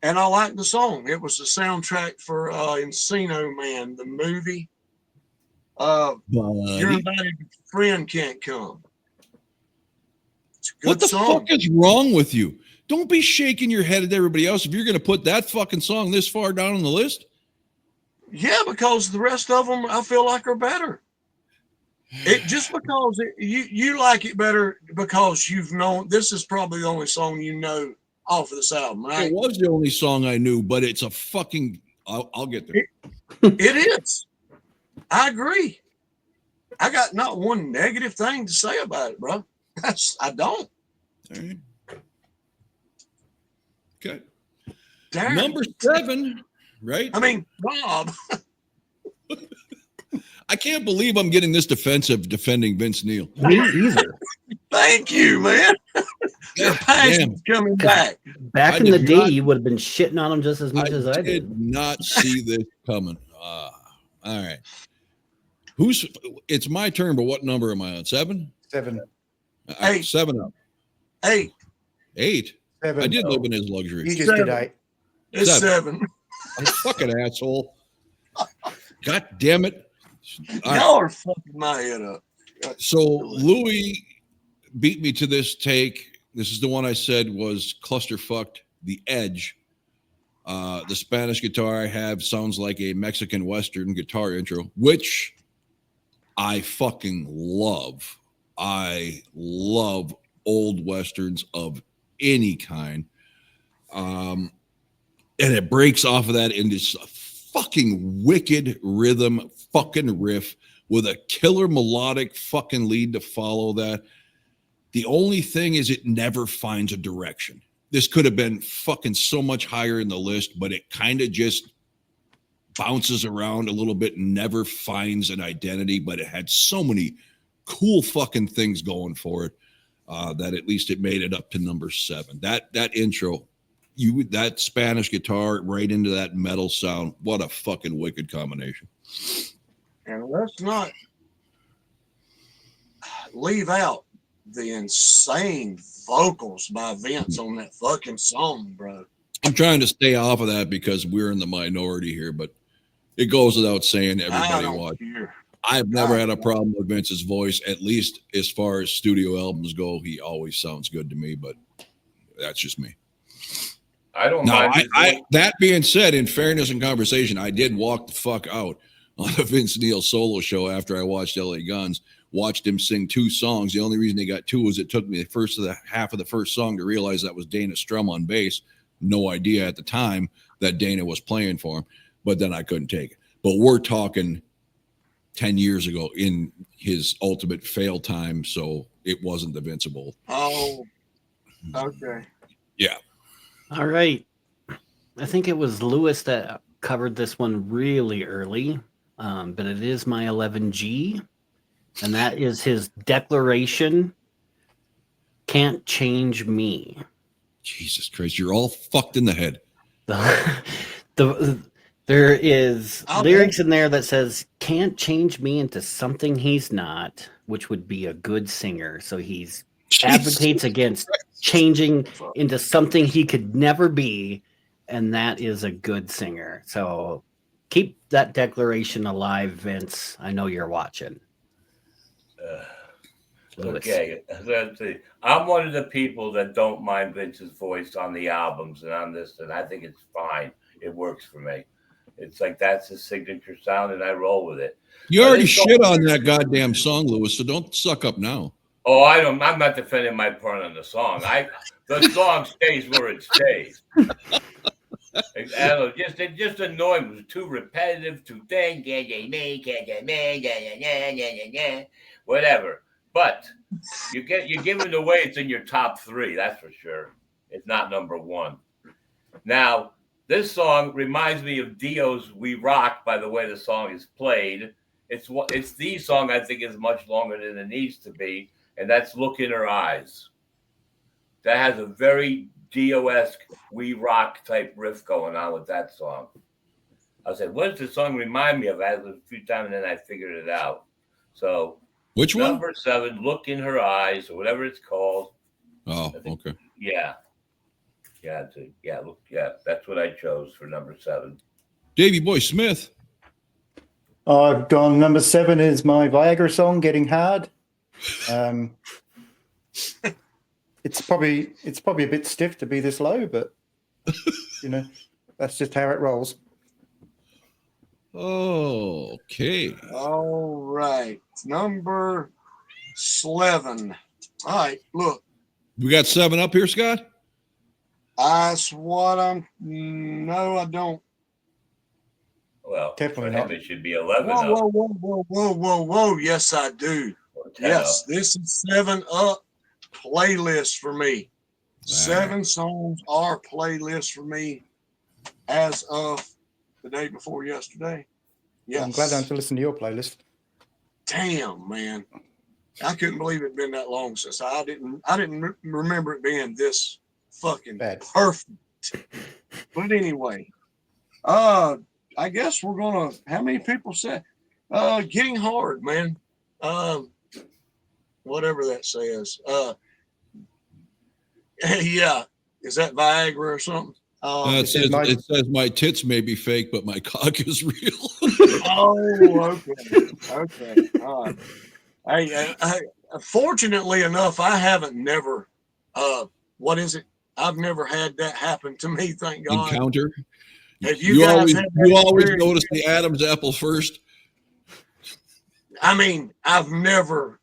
And I like the song. It was the soundtrack for Encino Man, the movie. You're invited, but your friend can't come. It's a good What the song. fuck is wrong with you? Don't be shaking your head at everybody else if you're going to put that fucking song this far down on the list. Yeah, because the rest of them I feel like are better. It just because you like it better because you've known this is probably the only song you know off of this album, right? It was the only song I knew, but it's a fucking. I'll get there. It is. I agree. I got not one negative thing to say about it, bro. I don't. All right. Okay. Darn. Number 7, right? I mean, Bob. I can't believe I'm getting this defensive defending Vince Neil. Me either. Thank you, man. Your passion's coming back. Back in the day, you would have been shitting on him just as much as I did. I did not see this coming. All right. It's my turn, but what number am I on? 7? 7. 8. 7 up. 8. 8? 7. I did live in his luxury. You just did 8. It's 7. I'm a fucking asshole. God damn it. Y'all are fucking my head up. So Louis beat me to this take. This is the one I said was clusterfucked. The Edge. The Spanish guitar I have sounds like a Mexican Western guitar intro, which I fucking love. I love old Westerns of any kind. And it breaks off of that into this fucking wicked rhythm, fucking riff with a killer melodic fucking lead to follow that. The only thing is it never finds a direction. This could have been fucking so much higher in the list, but it kind of just bounces around a little bit and never finds an identity, but it had so many cool fucking things going for it that at least it made it up to number 7. That intro, that Spanish guitar right into that metal sound, what a fucking wicked combination. And let's not leave out the insane vocals by Vince on that fucking song, bro. I'm trying to stay off of that because we're in the minority here, but it goes without saying everybody watch. I've never had a problem with Vince's voice, at least as far as studio albums go. He always sounds good to me, but that's just me. I don't now, mind. That being said, in fairness and conversation, I did walk the fuck out on a Vince Neil solo show after I watched LA Guns. Watched him sing 2 songs. The only reason he got 2 was it took me the half of the first song to realize that was Dana Strum on bass. No idea at the time that Dana was playing for him, but then I couldn't take it. But we're talking 10 years ago in his ultimate fail time, so it wasn't the Vincible. Oh, okay. Yeah. All right. I think it was Lewis that covered this one really early, but it is my 11G. And that is his declaration, "Can't change me." Jesus Christ, you're all fucked in the head. There is lyrics in there that says, "Can't change me into something he's not," which would be a good singer. So he's advocates against changing into something he could never be, and that is a good singer. So keep that declaration alive, Vince. I know you're watching. Okay, let's see. I'm one of the people that don't mind Vince's voice on the albums and on this, and I think it's fine. It works for me. It's like that's his signature sound, and I roll with it. You already shit on that goddamn song, Lewis, so don't suck up now. Oh, I don't. I'm not defending my part on the song. The song stays where it stays. I don't know, it just annoying. It was too repetitive, too thing, whatever. But you're giving away. It's in your top 3, that's for sure. It's not number 1. Now, this song reminds me of Dio's "We Rock" by the way the song is played. It's the song I think is much longer than it needs to be, and that's "Look in Her Eyes." That has a very Dio-esque "We Rock" type riff going on with that song. I said, what does the song remind me of? I asked it a few times and then I figured it out. So which one? Number 7, "Look in Her Eyes," or whatever it's called. Oh, okay. Yeah. That's what I chose for number 7. Davey Boy Smith. I've gone number 7 is my Viagra song, Getting Hard. It's probably a bit stiff to be this low, but that's just how it rolls. Okay. All right. Number 11. All right, look. We got 7 up here, Scott? That's what no, I don't. Well, definitely for him, not. it should be 11 Whoa, up. whoa. Yes, I do. Or 10 Yes, up. this is 7 up playlist for me. All 7 songs are playlist for me as of the day before yesterday. Yeah, I'm glad I don't have to listen to your playlist. Damn, man, I couldn't believe it'd been that long since I didn't remember it being this fucking Bad. perfect. But anyway, I guess we're gonna. How many people said Getting Hard, man? Whatever that says. Yeah, is that Viagra or something? It says my tits may be fake, but my cock is real. Oh, okay. All right. I fortunately enough, I haven't never. What is it? I've never had that happen to me. Thank God. Encounter. Have you guys always had that experience? notice the Adam's apple first. I mean, I've never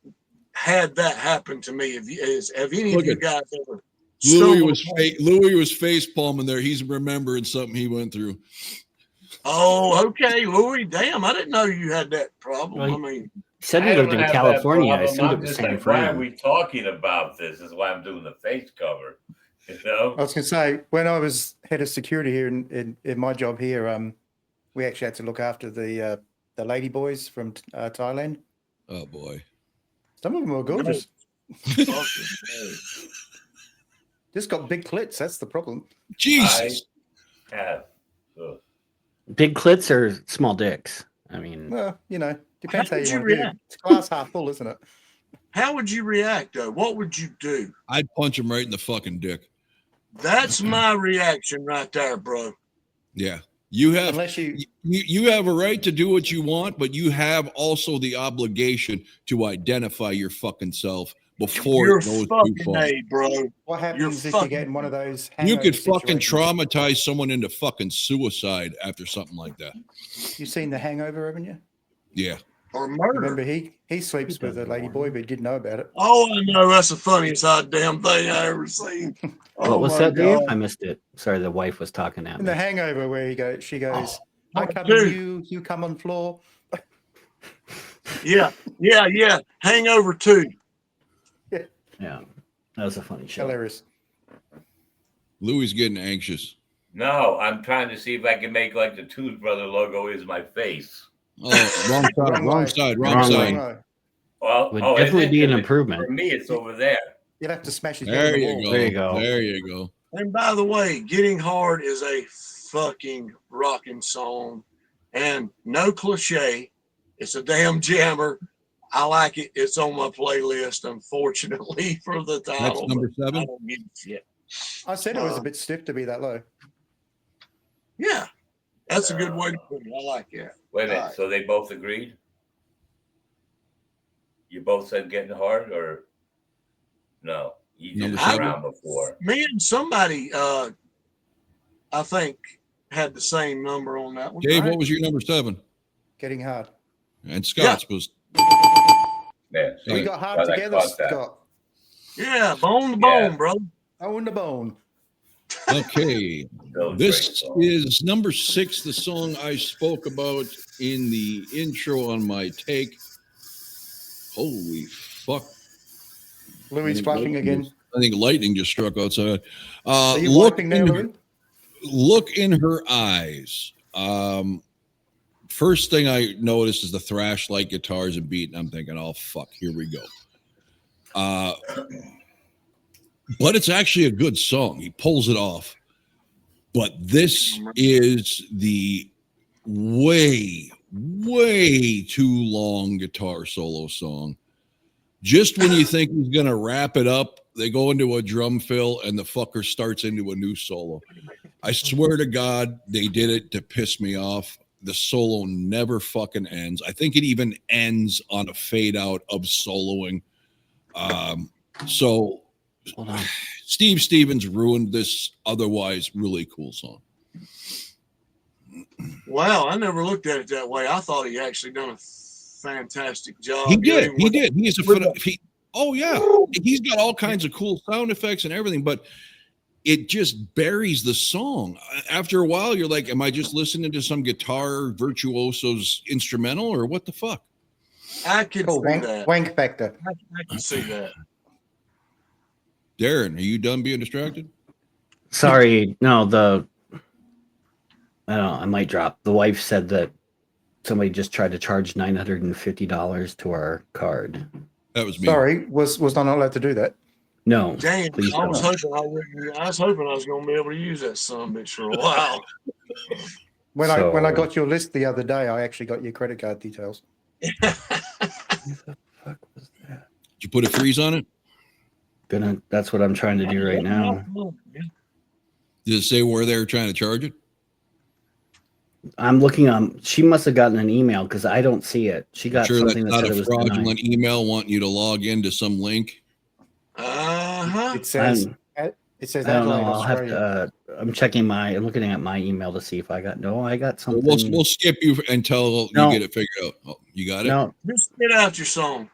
had that happen to me. Have any of you guys ever? Louis was face palming there. He's remembering something he went through. Oh, okay, Louis. Damn, I didn't know you had that problem. Well, I mean, said he lived in California. I assumed it was San Why Fran. are we talking about this? Is why I'm doing the face cover. You know? I was going to say, when I was head of security here in my job here, we actually had to look after the lady boys from Thailand. Oh boy, some of them were gorgeous. Just got big clits. That's the problem. Jesus. I have. Big clits or small dicks? I mean, well, depends how you want to react? It's glass half full, isn't it? How would you react, though? What would you do? I'd punch him right in the fucking dick. That's my reaction right there, bro. Yeah. You have Unless you have a right to do what you want, but you have also the obligation to identify your fucking self before You're it goes fucking too far. A, bro. What happens if you get in one of those? You could hangover fucking situations? traumatize someone into fucking suicide after something like that. You've seen The Hangover, haven't you? Yeah. Or murder. Remember, he sleeps with a lady boy, but he didn't know about it. Oh, I know. That's the funniest goddamn thing I ever seen. what was that, Dave? I missed it. Sorry, the wife was talking at In me. The Hangover, where she goes, I come dude. on you come on floor. Yeah. Hangover 2. Yeah, that was a funny show. Hilarious. Louis getting anxious. No, I'm trying to see if I can make like the Tooth Brother logo is my face. Oh, wrong side. Well, Would definitely be an improvement. For me, it's over there. You'll have to smash his There head on the you wall. go. There you go. There you go. And by the way, Getting Hard is a fucking rocking song. And no cliche. It's a damn jammer. I like it. It's on my playlist, unfortunately, for the title. That's number 7. I don't give a shit. I said it was a bit stiff to be that low. Yeah. That's a good way to put it. I like that. Wait a minute. Right. So they both agreed? You both said Getting Hard, or no? You did Number this 7? around before. Me and somebody, I think, had the same number on that one. Dave, right? what was your number 7? Getting hard. And Scott's was. Yeah, We got hard glad I together, caught that. Scott. Yeah, bone to bone, brother. On the bone. Okay. Still a This great song. is number 6, the song I spoke about in the intro on my take. Holy fuck. Louis flashing again. I think lightning just struck outside. Are you Look wiping now, Louis? look in her eyes. First thing I noticed is the thrash like guitars and beat, and I'm thinking, oh fuck, here we go. But it's actually a good song. He pulls it off. But this is the way too long guitar solo song. Just when you think he's going to wrap it up, they go into a drum fill and the fucker starts into a new solo. I swear to God, they did it to piss me off. The solo never fucking ends. I think it even ends on a fade out of soloing. So Hold on. Steve Stevens ruined this otherwise really cool song. Wow, I never looked at it that way. I thought he actually done a fantastic job. He did. He's a oh yeah. He's got all kinds of cool sound effects and everything, but it just buries the song. After a while, you're like, am I just listening to some guitar virtuoso's instrumental or what the fuck? I can see that. Wank factor. I can see that. Darren, are you done being distracted? Sorry, no, I don't know, I might drop. The wife said that somebody just tried to charge $950 to our card. That was me. Sorry, was I not allowed to do that? No. Damn, please I was don't. hoping I was going to be able to use that son bitch for a while. When I got your list the other day, I actually got your credit card details. What the fuck was that? Did you put a freeze on it? That's what I'm trying to do right now. Did it say where they were trying to charge it? I'm looking on. She must have gotten an email because I don't see it. She got Sure, something that's that not said a it was fraudulent denied. email wanting you to log into some link. It says I don't know. Adelaide, I'll have Australia. to. I'm looking at my email to see if I got. No, I got something. We'll skip you until No. you get it figured out. Oh, you got it? No, Just get out your song.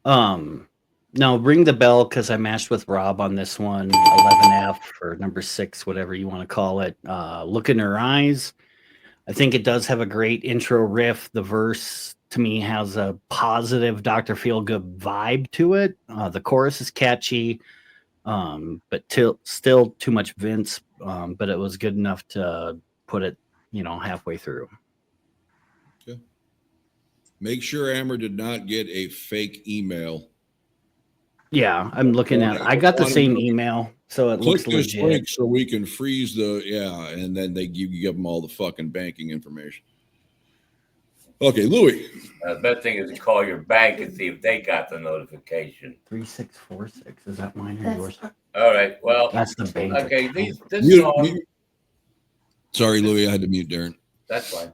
no. Ring the bell because I matched with Rob on this one. 11F or number 6, whatever you want to call it. Look in her eyes. I think it does have a great intro riff. The verse to me has a positive Dr. Feelgood vibe to it. The chorus is catchy, but still too much Vince. But it was good enough to put it, halfway through. Okay. Make sure Amber did not get a fake email. Yeah, I'm looking at it. I got the same email, so it looks Click this legit. link so we can freeze and then you give them all the fucking banking information. Okay, Louis. The best thing is to call your bank and see if they got the notification. 3646. Is that mine or yours? All right. Well, That's the bank. okay. This song. Sorry, Louis. I had to mute Darren. That's fine.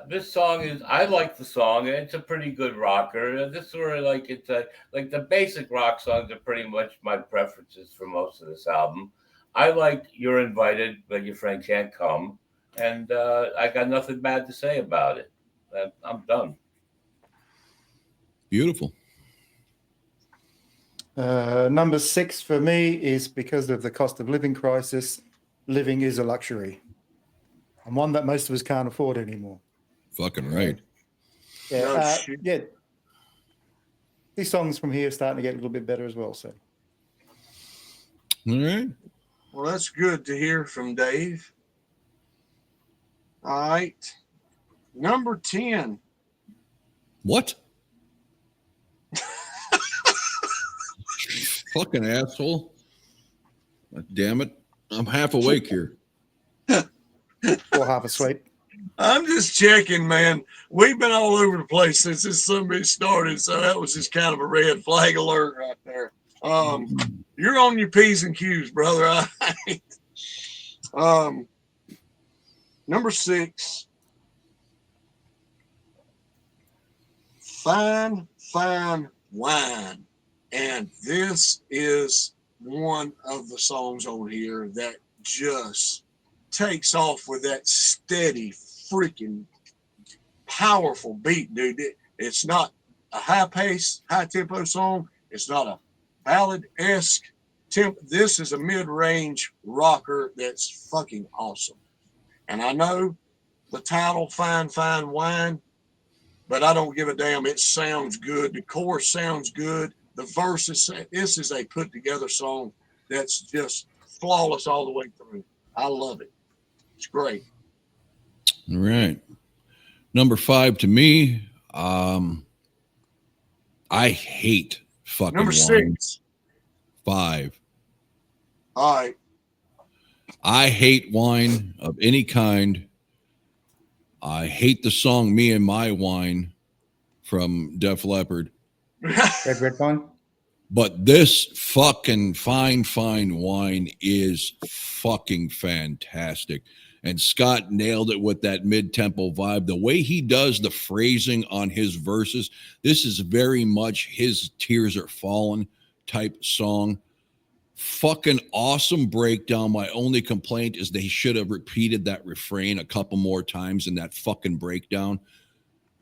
This song is. I like the song. It's a pretty good rocker. This sort of like it's like the basic rock songs are pretty much my preferences for most of this album. I like You're Invited, but Your Friend Can't Come, and I got nothing bad to say about it. I'm done. Beautiful. Number 6 for me is because of the cost of living crisis. Living is a luxury, and one that most of us can't afford anymore. Fucking right. Yeah, these songs from here are starting to get a little bit better as well. So, all right. Well, that's good to hear from Dave. All right. Number 10. What? Fucking asshole. Damn it. I'm half awake here. or half asleep. I'm just checking, man. We've been all over the place since this Sunday started, so that was just kind of a red flag alert right there. You're on your P's and Q's, brother. Number 6. Fine Wine. And this is one of the songs on here that just takes off with that steady, freaking powerful beat, dude. It's not a high pace, high tempo song. It's not a ballad-esque tempo. This is a mid-range rocker that's fucking awesome. And I know the title, Fine Wine, but I don't give a damn. It sounds good. The chorus sounds good. The verses, this is a put together song that's just flawless all the way through. I love it. It's great. All right. Number 5 to me, I hate fucking Number wine. 6. 5. All right. I hate wine of any kind. I hate the song Me and My Wine from Def Leppard. Red Wine. But this fucking fine wine is fucking fantastic. And Scott nailed it with that mid-tempo vibe. The way he does the phrasing on his verses, this is very much his Tears Are Falling type song. Fucking awesome breakdown. My only complaint is they should have repeated that refrain a couple more times in that fucking breakdown.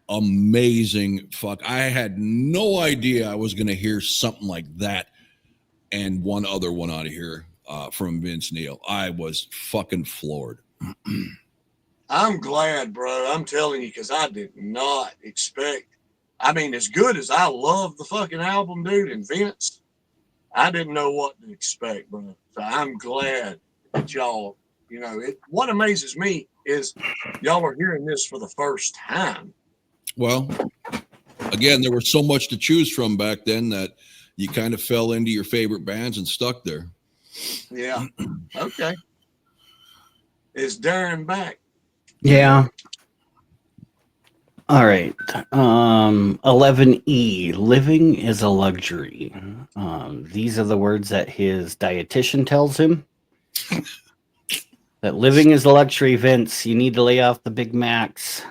Amazing. Fuck. I had no idea I was going to hear something like that and one other one out of here from Vince Neil. I was fucking floored. I'm glad, bro. I'm telling you, because I did not expect. I mean, as good as I love the fucking album, dude, and Vince, I didn't know what to expect, bro. So I'm glad that y'all, you know, what amazes me is y'all are hearing this for the first time. Well, again, there was so much to choose from back then that you kind of fell into your favorite bands and stuck there. Yeah. Okay. Is Darren back? Yeah. All right. 11E, living is a luxury. These are the words that his dietitian tells him. That living is a luxury, Vince. You need to lay off the Big Macs.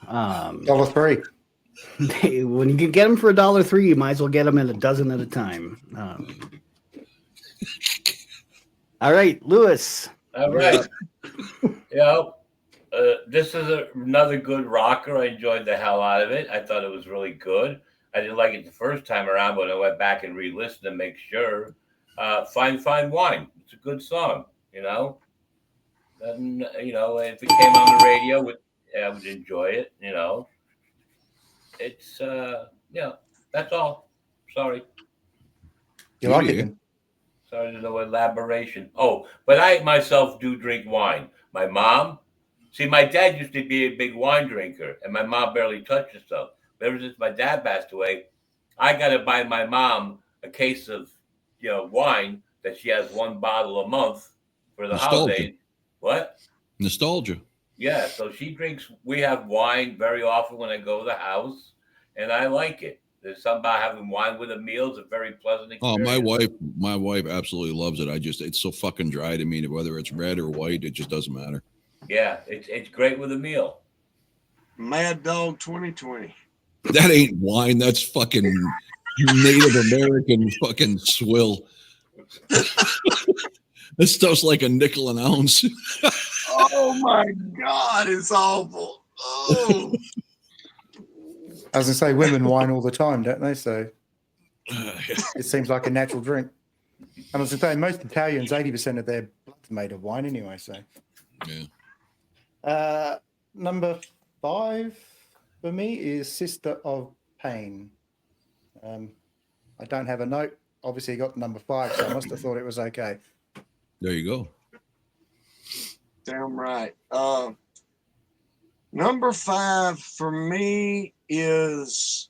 $1.03. When you can get them for $1.03, you might as well get them in a dozen at a time. All right, Lewis. All right. This is another good rocker. I enjoyed the hell out of it. I thought it was really good. I didn't like it the first time around, but I went back and re-listened to make sure. Fine Wine. It's a good song, you know. And, you know, if it came on the radio, I would enjoy it, you know. It's, that's all. Sorry. You like it? Sorry to no elaboration. Oh, but I myself do drink wine. My mom, my dad used to be a big wine drinker, and my mom barely touched herself. But ever since my dad passed away, I got to buy my mom a case of, wine that she has one bottle a month for the holidays. What? Nostalgia. Yeah, so she drinks. We have wine very often when I go to the house, and I like it. There's something about having wine with a meal. It's a very pleasant experience. Oh, my wife absolutely loves it. It's so fucking dry to me, whether it's red or white, it just doesn't matter. Yeah, it's great with a meal. Mad Dog 2020. That ain't wine. That's fucking Native American fucking swill. This stuff's like a nickel an ounce. Oh my God, it's awful. Oh. As I say, women whine all the time, don't they? So it seems like a natural drink. And as I say, most Italians, 80% of their blood's made of wine anyway. So, yeah. Number 5 for me is Sister of Pain. I don't have a note. Obviously, I got number 5, so I must have thought it was okay. There you go. Damn right. Number 5 for me is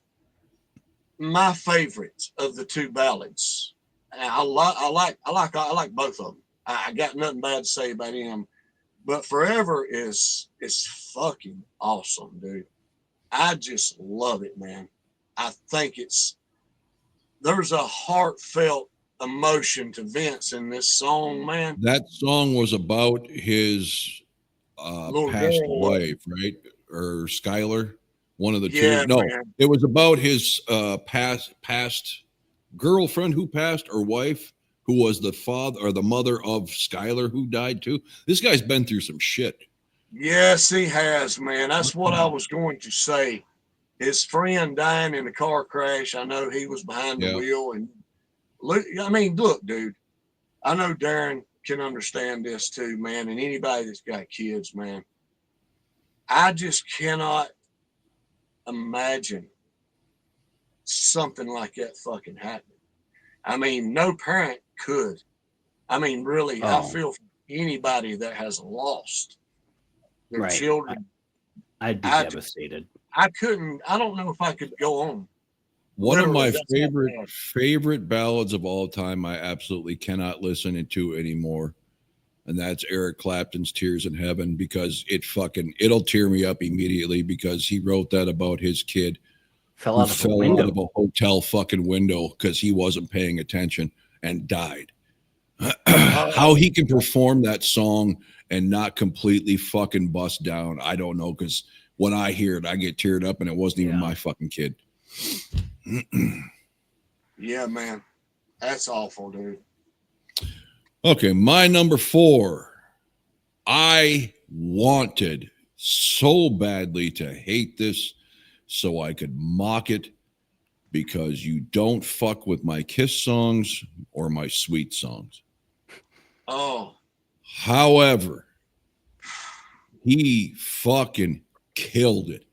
my favorite of the two ballads. I like both of them. I got nothing bad to say about him, but Forever is fucking awesome, dude. I just love it, man. I think there's a heartfelt emotion to Vince in this song, man. That song was about his past wife, right? Or Skylar, one of the two. No, man. It was about his past girlfriend who passed, or wife, who was the father or the mother of Skylar, who died too. This guy's been through some shit. Yes, he has, man. That's what I was going to say. His friend dying in a car crash. I know he was behind the wheel. And look, dude, I know Darren can understand this too, man. And anybody that's got kids, man, I just cannot imagine something like that fucking happening. I mean, no parent could. I mean, really, I feel for anybody that has lost their children. I'd be devastated. I couldn't. I don't know if I could go on. One of my favorite ballads of all time, I absolutely cannot listen to anymore. And that's Eric Clapton's Tears in Heaven, because it'll tear me up immediately, because he wrote that about his kid fell who out of a fell window. out of a hotel fucking window because he wasn't paying attention and died. How he can perform that song and not completely fucking bust down, I don't know, because when I hear it, I get teared up, and it wasn't even my fucking kid. Yeah, man. That's awful, dude. Okay, my number 4. I wanted so badly to hate this so I could mock it, because you don't fuck with my Kiss songs or my Sweet songs. Oh. However, he fucking killed it.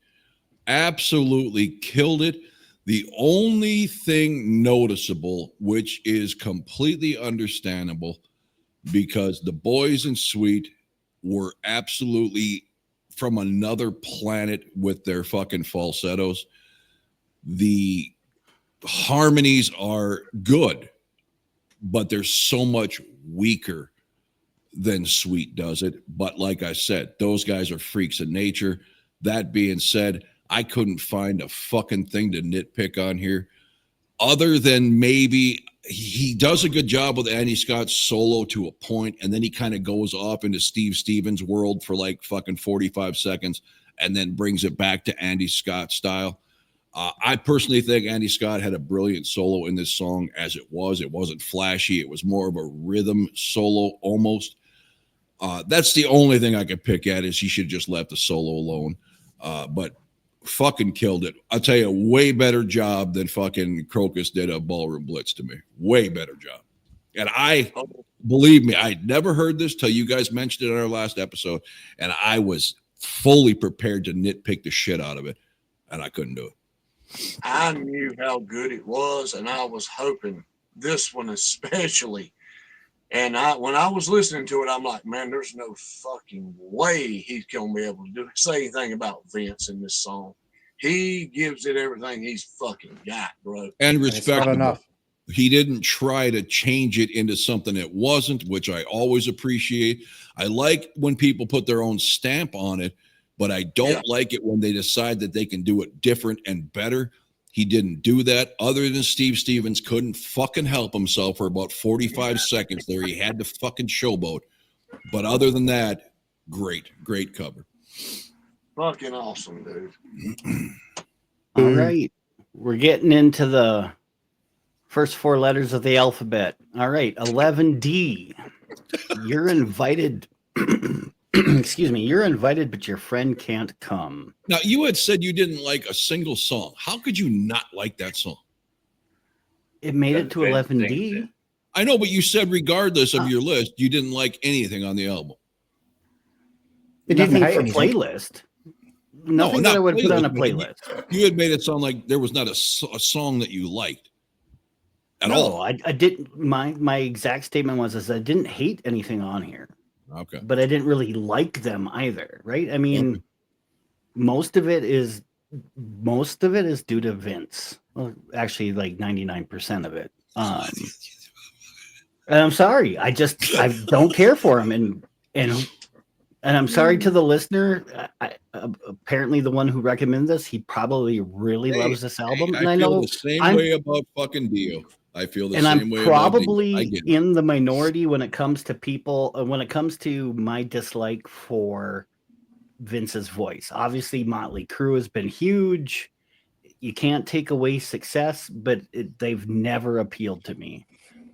Absolutely killed it. The only thing noticeable, which is completely understandable, because the boys in Sweet were absolutely from another planet with their fucking falsettos. The harmonies are good, but they're so much weaker than Sweet does it. But like I said, those guys are freaks of nature. That being said, I couldn't find a fucking thing to nitpick on here, other than maybe he does a good job with Andy Scott's solo to a point, and then he kind of goes off into Steve Stevens' world for like fucking 45 seconds and then brings it back to Andy Scott style. I personally think Andy Scott had a brilliant solo in this song as it was. It wasn't flashy. It was more of a rhythm solo almost. That's the only thing I could pick at, is he should have just left the solo alone. But fucking killed it. I'll tell you, way better job than fucking Crocus did a Ballroom Blitz to me. Way better job. And believe me, I'd never heard this till you guys mentioned it in our last episode, and I was fully prepared to nitpick the shit out of it, and I couldn't do it. I knew how good it was, and I was hoping this one especially. And when I was listening to it, I'm like, man, there's no fucking way he's going to be able to say anything about Vince in this song. He gives it everything he's fucking got, bro. And respectable. He didn't try to change it into something it wasn't, which I always appreciate. I like when people put their own stamp on it, but I don't like it when they decide that they can do it different and better. He didn't do that. Other than Steve Stevens couldn't fucking help himself for about 45 seconds there. He had to fucking showboat. But other than that, great cover. Fucking awesome, dude. All right. We're getting into the first 4 letters of the alphabet. All right. 11D. You're invited. Excuse me. You're invited, but your friend can't come. Now, you had said you didn't like a single song. How could you not like that song? It made it to 11D. I know, but you said regardless of your list, you didn't like anything on the album. Nothing for playlist. Nothing that I would put on a playlist. You had made it sound like there was not a song that you liked at all. I didn't. My exact statement was I didn't hate anything on here. Okay. But I didn't really like them either, right? I mean, most of it is due to Vince. Well, actually, like 99% of it. And I'm sorry. I don't care for him, and I'm sorry to the listener. Apparently, the one who recommended this, he probably really loves this album, and I know the same way about fucking Dio. I feel the and same I'm way. Probably in the minority when it comes to people, when it comes to my dislike for Vince's voice. Obviously, Motley Crüe has been huge. You can't take away success, but they've never appealed to me.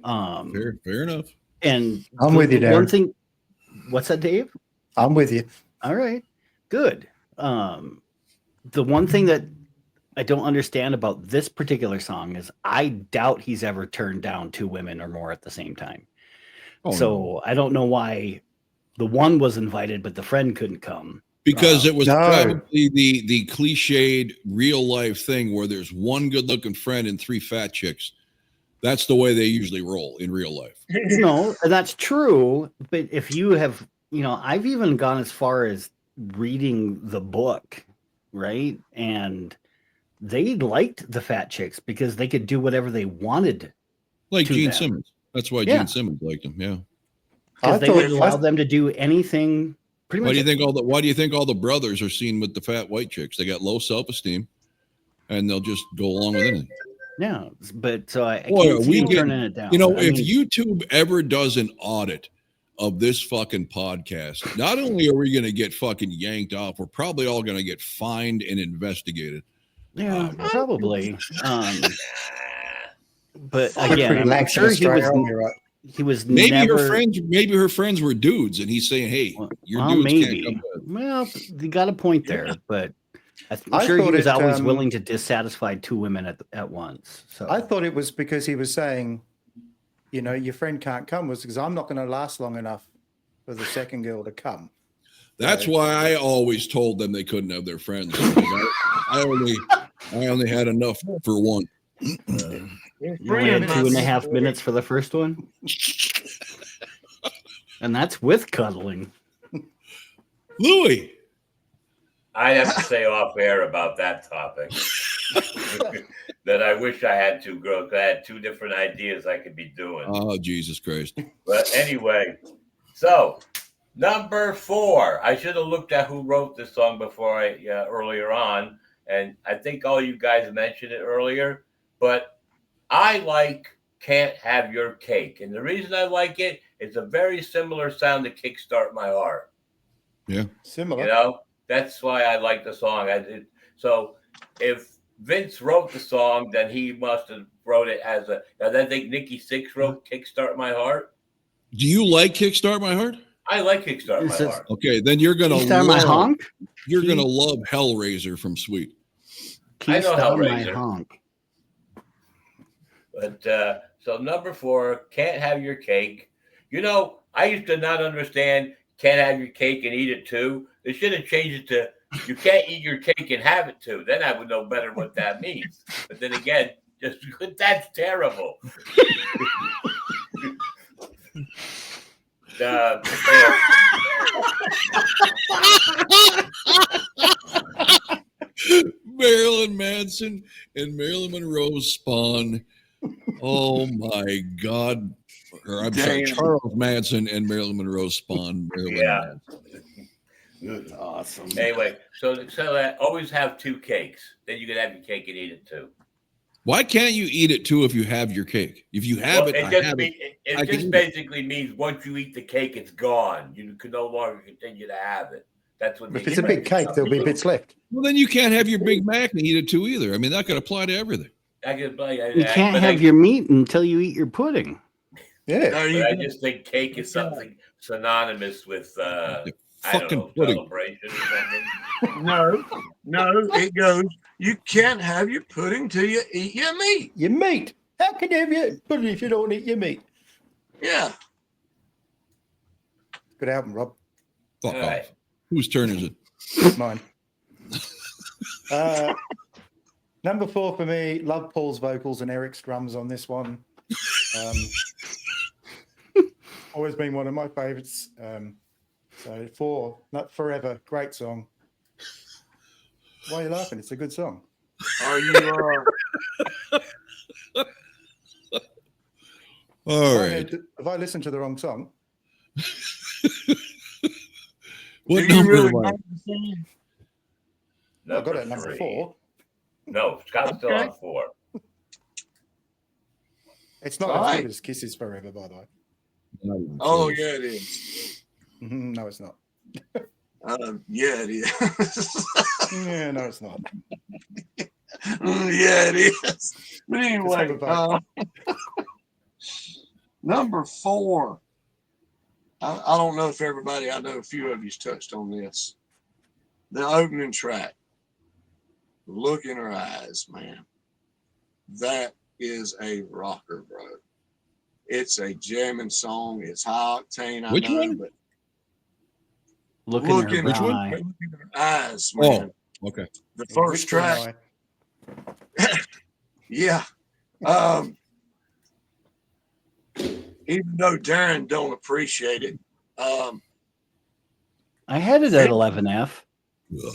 Fair enough. And I'm with you, Darren. One thing, what's that, Dave? I'm with you. All right, good. The one thing that I don't understand about this particular song is I doubt he's ever turned down 2 women or more at the same time. So I don't know why the one was invited, but the friend couldn't come. Because it was probably the cliched real life thing where there's one good looking friend and 3 fat chicks. That's the way they usually roll in real life. No, that's true. But if you have, I've even gone as far as reading the book, right? And they liked the fat chicks because they could do whatever they wanted. Like Gene Simmons. That's why Gene Simmons liked them. Yeah. Because they would allow them to do anything. Pretty much. Why do you think all the brothers are seen with the fat white chicks? They got low self-esteem. and they'll just go along with anything. Yeah, but so I Boy, can't see we him get- turning it down. You know, I if mean, YouTube ever does an audit of this fucking podcast, not only are we going to get fucking yanked off, we're probably all going to get fined and investigated. yeah, probably. But We're again, pretty I'm lax in sure he Australia, was. aren't we, right? He was Maybe never. her friends were dudes, and he's saying, "Hey, your Well, dudes maybe. can't come with." Well, you got a point there, but I'm I sure he thought was it, always willing to dissatisfy two women at once. So I thought it was because he was saying, you know, your friend can't come, was because I'm not going to last long enough for the second girl to come. That's why I always told them they couldn't have their friends. I only had enough for one. you only had 2.5 minutes for the first one, and that's with cuddling. Louis, I have to say off air about that topic that I wish I had two girls. I had two different ideas I could be doing. oh Jesus Christ! But anyway, so number 4. I should have looked at who wrote this song before earlier on, and I think all you guys mentioned it earlier. But I like "Can't Have Your Cake," and the reason I like it, it's a very similar sound to "Kickstart My Heart." Yeah, Similar. You know, that's why I like the song. So if Vince wrote the song, then he must have wrote it as a. I think Nikki Sixx wrote "Kickstart My Heart." Do you like "Kickstart My Heart"? I like "Kickstart It My says- Heart." Okay, then you're gonna Kickstart my love. honk. You're gonna love "Hellraiser" from Sweet. I know Kickstart my Hellraiser. honk. But so number 4, "Can't Have Your Cake." You know, I used to not understand "Can't Have Your Cake and Eat It Too." They should have changed it to "You Can't Eat Your Cake and Have It Too." Then I would know better what that means. But then again, just that's terrible. Yeah. Marilyn Manson and Marilyn Monroe's Spawn. Oh my God. Or I'm sorry, Damn. Charles Manson and Marilyn Monroe's Spawn. Marilyn Yeah. Manson. Awesome. Anyway, so always have 2 cakes. Then you can have your cake and eat it too. Why can't you eat it too if you have your cake? If you have it, I have it. I It can just eat basically means once you eat the cake, it's gone. You can no longer continue to have it. That's what. If it's a big cake, there'll be bits left. Well, then you can't have your Big Mac and eat it too either. I mean, that could apply to everything. You can't have your meat until you eat your pudding. Yeah. There you I go. just think cake is something synonymous with I Fucking don't know, pudding. celebration or something. No, it goes. You can't have your pudding till you eat your meat. Your meat. How can you have your pudding if you don't eat your meat? Yeah. Good album, Rob. Fuck All off. right. Whose turn is it? Mine. Number 4 for me, love Paul's vocals and Eric's drums on this one. Always been one of my favorites. So 4, not forever, great song. Why are you laughing? It's a good song. Are you? All right. Have I listened to the wrong song? What do you number really am I? like the song? I got it at Number number 3. 4. No, Scott's still on 4. It's not All as right. good as Kisses Forever, by the way. Not even Oh close. yeah, it is. No, it's not. Yeah, it is. Yeah, no, it's not. Yeah, it is. But anyway, Just have number 4. I don't know if everybody. I know a few of you's touched on this. The opening track. Look in her eyes, man. That is a rocker, bro. It's a jamming song. It's high octane. I Which know, one? but Look Look in her in which brown one? eye. look in her eyes, man. Okay. The first Which one track. I- Yeah. Even though Darren don't appreciate it, I had it at 11F.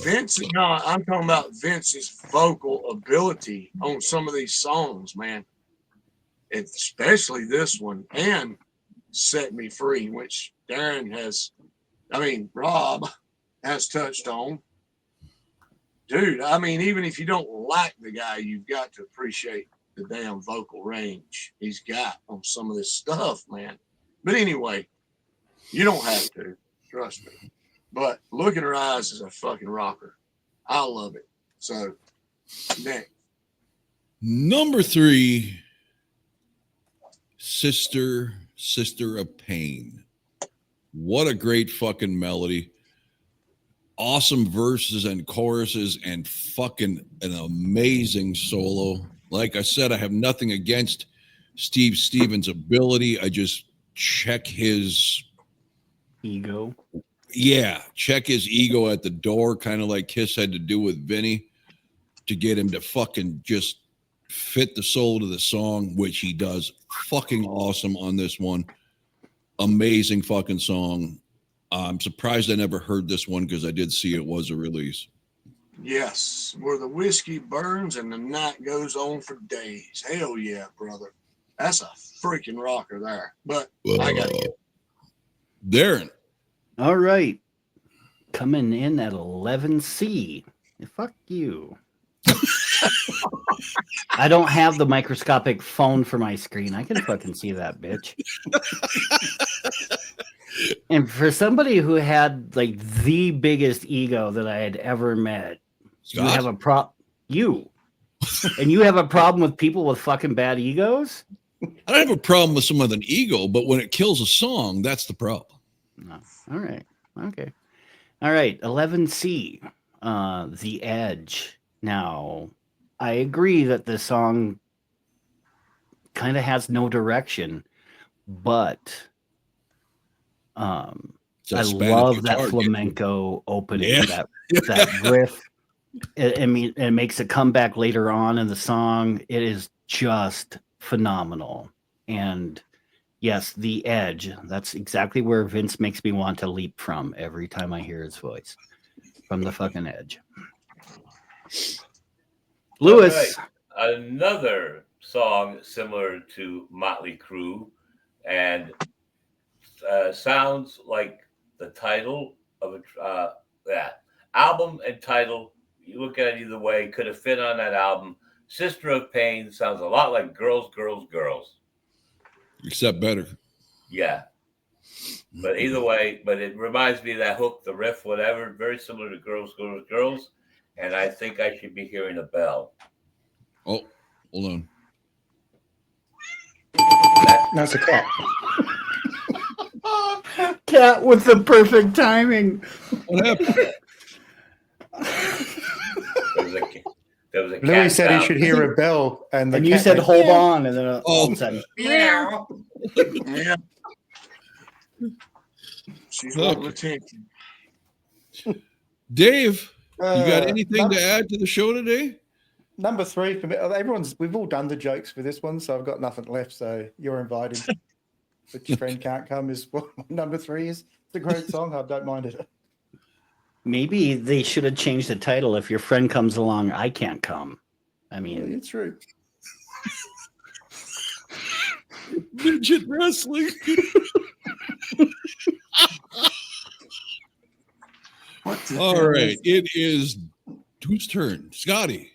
Vince, no, I'm talking about Vince's vocal ability on some of these songs, man. Especially this one and Set Me Free, which Rob has touched on. dude, I mean, even if you don't like the guy, you've got to appreciate the damn vocal range he's got on some of this stuff, man. But anyway, you don't have to, trust me. But Look in Her Eyes is a fucking rocker. I love it. So, next. Number 3, Sister of Pain. What a great fucking melody. Awesome verses and choruses and fucking an amazing solo. Like I said, I have nothing against Steve Stevens' ability. I just check his ego. Yeah, check his ego at the door, kind of like Kiss had to do with Vinny to get him to fucking just fit the soul to the song, which he does fucking awesome on this one. Amazing fucking song. I'm surprised I never heard this one because I did see it was a release. Yes, where the whiskey burns and the night goes on for days. Hell yeah, brother. That's a freaking rocker there. But I got to get Darren. All right. Coming in at 11C. Fuck you. I don't have the microscopic phone for my screen. I can fucking see that bitch. And for somebody who had like the biggest ego that I had ever met, Scott? you have a and you have a problem with people with fucking bad egos? I don't have a problem with someone with an ego, but when it kills a song, that's the problem. No. All right. Okay. All right. 11C. The Edge. Now, I agree that this song kind of has no direction, but I love that flamenco opening, that riff. I mean, it makes a comeback later on in the song. It is just phenomenal. And yes, The Edge. That's exactly where Vince makes me want to leap from every time I hear his voice. From the fucking Edge. Lewis. Right. Another song similar to Motley Crüe and sounds like the title of that album and title. You look at it either way, could have fit on that album. Sister of Pain sounds a lot like Girls, Girls, Girls. Except better. Yeah. But either way, but it reminds me of that hook, the riff, whatever, very similar to Girls, Girls, Girls. And I think I should be hearing a bell. Oh, hold on. That's a cat. Cat with the perfect timing. What happened? There was a Louis cat said sound. he should hear a bell, and You said hold on, and then all of a sudden, yeah. She's wanting attention. Dave, you got anything to add to the show today? Number 3 for me. We've all done the jokes for this one, so I've got nothing left. So you're invited. But your friend can't come is what number 3 is. It's a great song. I don't mind it. maybe they should have changed the title. If your friend comes along, I can't come. I mean, It's true. Midget wrestling. All right. It is whose turn? Scotty.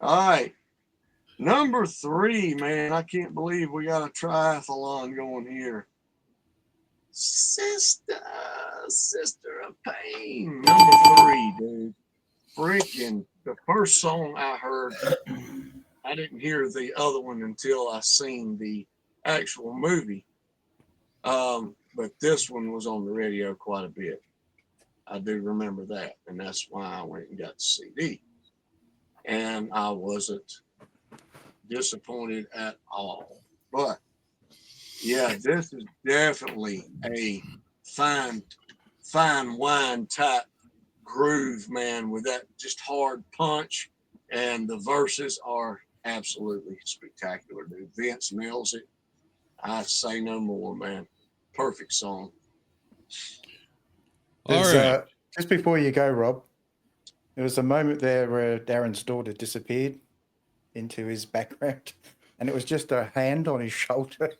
All right. Number 3, man. I can't believe we got a triathlon going here. Sister of Pain. Number 3, dude. Freaking the first song I heard, I didn't hear the other one until I seen the actual movie. But this one was on the radio quite a bit. I do remember that, and that's why I went and got the CD. And I wasn't disappointed at all. But yeah, this is definitely a fine wine type groove, man, with that just hard punch, and the verses are absolutely spectacular, dude. Vince nails it. I say no more, man. Perfect song. All right. Just before you go, Rob, there was a moment there where Darren's daughter disappeared into his background, and it was just a hand on his shoulder.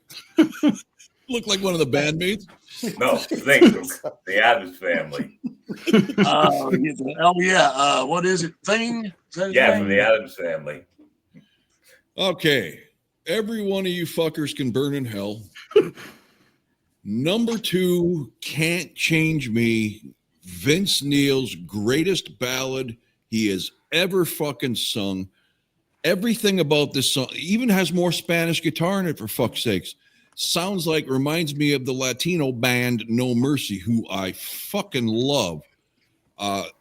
Looked like one of the bandmates. No, think the Addams Family. Oh yeah. What is it? Thing? Is that his Yeah, name? from the Addams Family. Okay. Every one of you fuckers can burn in hell. Number 2, Can't Change Me. Vince Neil's greatest ballad he has ever fucking sung. Everything about this song even has more Spanish guitar in it, for fuck's sakes. Sounds like, reminds me of the Latino band No Mercy, who I fucking love.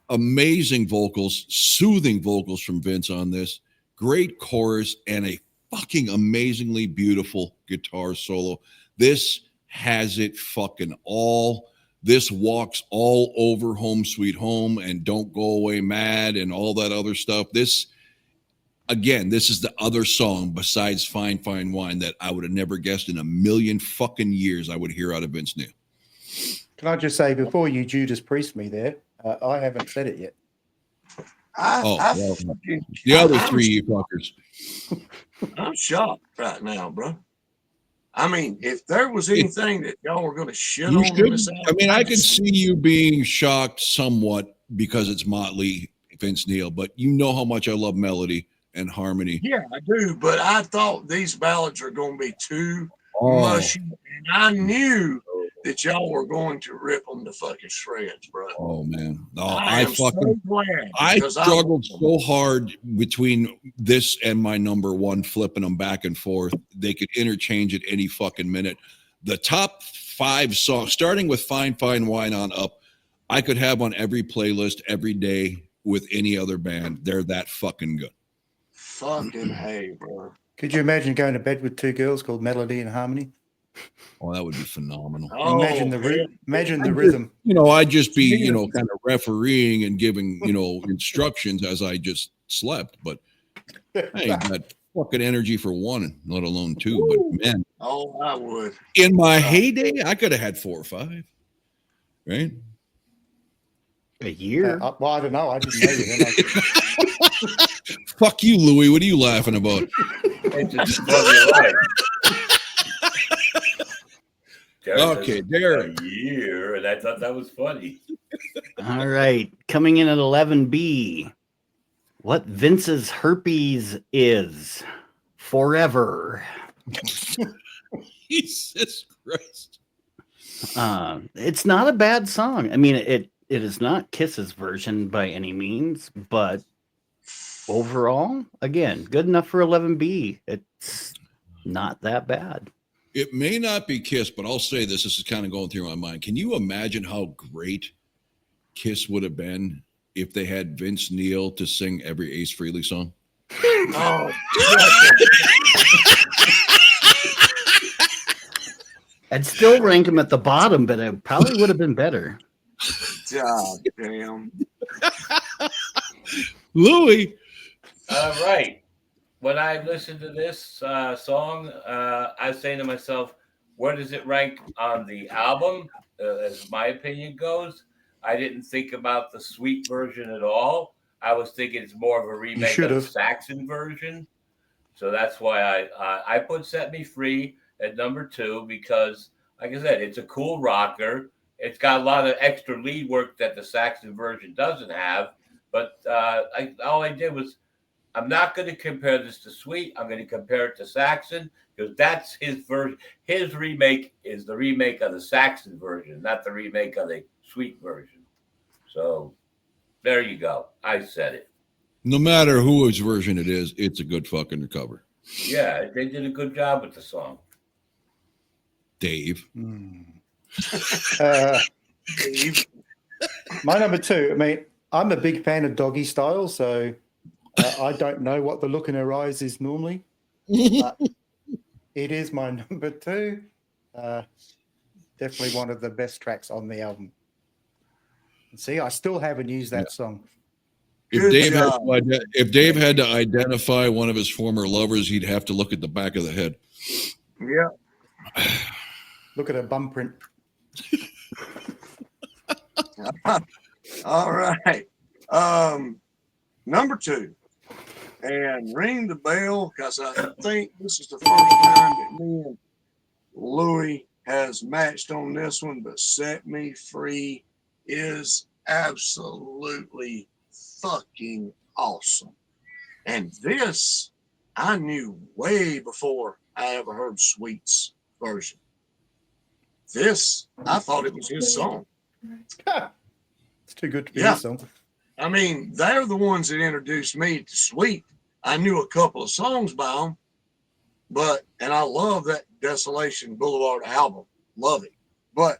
Amazing vocals, soothing vocals from Vince on this. Great chorus and a fucking amazingly beautiful guitar solo. This has it fucking all. This walks all over Home Sweet Home and Don't Go Away Mad and all that other stuff. This, again, this is the other song besides Fine Fine Wine that I would have never guessed in a million fucking years I would hear out of Vince Neil. Can I just say, before you Judas Priest me there, I haven't said it yet. The other 3 you fuckers. I'm shocked right now, bro. I mean, if there was anything that y'all were going to shit on in this album, I mean, I can see you being shocked somewhat because it's Motley, Vince Neil, but you know how much I love melody and harmony. Yeah, I do, but I thought these ballads are going to be too mushy, and I knew that y'all were going to rip them to fucking shreds, bro. Oh man, no, I struggled so hard between this and my number 1, flipping them back and forth. They could interchange at any fucking minute. The top 5 songs, starting with Fine Fine Wine on up, I could have on every playlist every day with any other band. They're that fucking good. Fucking hey, bro. Could you imagine going to bed with 2 girls called Melody and Harmony? Oh, that would be phenomenal. Imagine the rhythm. You know, I'd just be, you know, kind of refereeing and giving, you know, instructions as I just slept. But I ain't got fucking energy for 1, let alone 2. But man, I would. In my heyday, I could have had 4 or 5. Right? A year? Well, I don't know. I didn't know you. Fuck you, Louie. What are you laughing about? Okay, Derek. A year, and I thought that was funny. All right. Coming in at 11B. What Vince's herpes is forever. Jesus Christ. It's not a bad song. I mean, it is not Kiss's version by any means, but overall, again, good enough for 11B. It's not that bad. It may not be Kiss, but I'll say this. This is kind of going through my mind. Can you imagine how great Kiss would have been if they had Vince Neil to sing every Ace Frehley song? Oh, I'd still rank him at the bottom, but it probably would have been better. God damn. Louis. All right. When I listened to this song, I was saying to myself, where does it rank on the album? As my opinion goes, I didn't think about the sweet version at all. I was thinking it's more of a remake of the Saxon version. So that's why I put Set Me Free at number 2 because, like I said, it's a cool rocker. It's got a lot of extra lead work that the Saxon version doesn't have. But all I did was, I'm not going to compare this to Sweet. I'm going to compare it to Saxon because that's his version. His remake is the remake of the Saxon version, not the remake of the Sweet version. So there you go. I said it. No matter whose version it is, it's a good fucking cover. Yeah, they did a good job with the song. Dave. Dave. My number 2, I mean, I'm a big fan of Doggy Style, so I don't know what the look in her eyes is normally. But it is my number 2. Definitely one of the best tracks on the album. See, I still haven't used that song. If Dave had to identify one of his former lovers, he'd have to look at the back of the head. Yeah. Look at her bum print. All right. Number 2. And ring the bell because I think this is the first time that me and Louis has matched on this one, but Set Me Free is absolutely fucking awesome. And this, I knew way before I ever heard Sweet's version. This, I thought it was his song. It's too good to be Yeah. his song. I mean, they're the ones that introduced me to Sweet. I knew a couple of songs by them, and I love that Desolation Boulevard album. Love it. But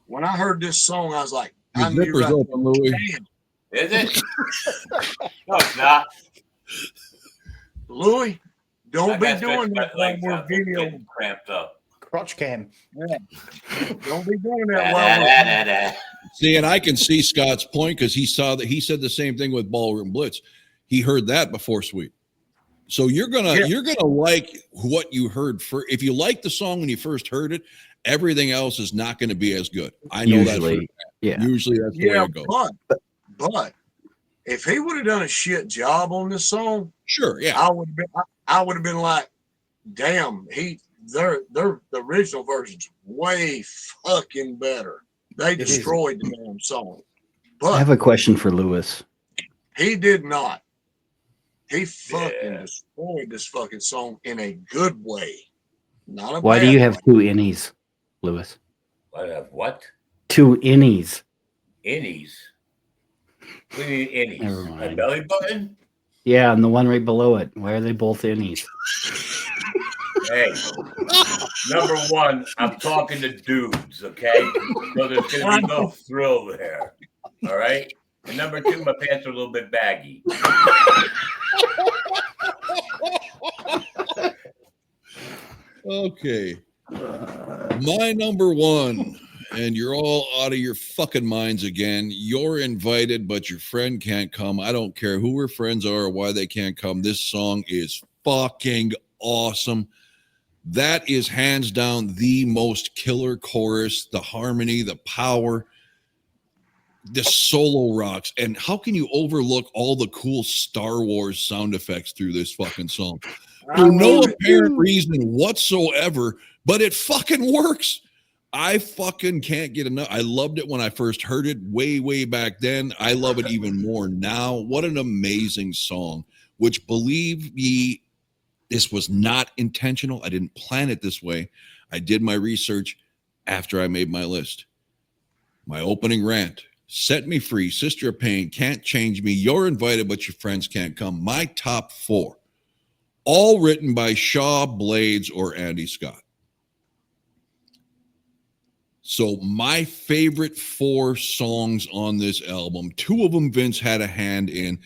when I heard this song, I was like, I Your knew zipper's right open, Louis. damn, Is it? No, it's not. Louis, don't I be got doing that while legs we're out there video. getting cramped up. Crotch cam. Don't be doing that while we're See, and I can see Scott's point because he said the same thing with Ballroom Blitz. He heard that before Sweet. So you're gonna like what you heard for. If you like the song when you first heard it, everything else is not going to be as good. I know Usually, that. Usually that's the way it goes. But if he would have done a shit job on this song, sure, yeah, I would have been like, damn, the original version's way fucking better. They destroyed the damn song. But I have a question for Lewis. he did not. He fucking destroyed this fucking song in a good way. Not a Why bad do you have way. 2 innies, Lewis? I have what? 2 innies. Innies. We need innies. Never My mind. belly button? Yeah, and the one right below it. Why are they both innies? Hey, number one, I'm talking to dudes, okay? So there's going to be no thrill there, all right? And number two, my pants are a little bit baggy. Okay. My number one, and you're all out of your fucking minds again. You're invited, but your friend can't come. I don't care who her friends are or why they can't come. This song is fucking awesome. That is hands down the most killer chorus, the harmony, the power, the solo rocks. And how can you overlook all the cool Star Wars sound effects through this fucking song? For no apparent reason whatsoever, but it fucking works. I fucking can't get enough. I loved it when I first heard it way back then. I love it even more now. What an amazing song, which, believe me, this was not intentional. I didn't plan it this way. I did my research after I made my list. My opening rant, Set Me Free, Sister of Pain, Can't Change Me, You're Invited, but Your Friends Can't Come. My top 4, all written by Shaw, Blades, or Andy Scott. So my favorite 4 songs on this album, 2 of them Vince had a hand in,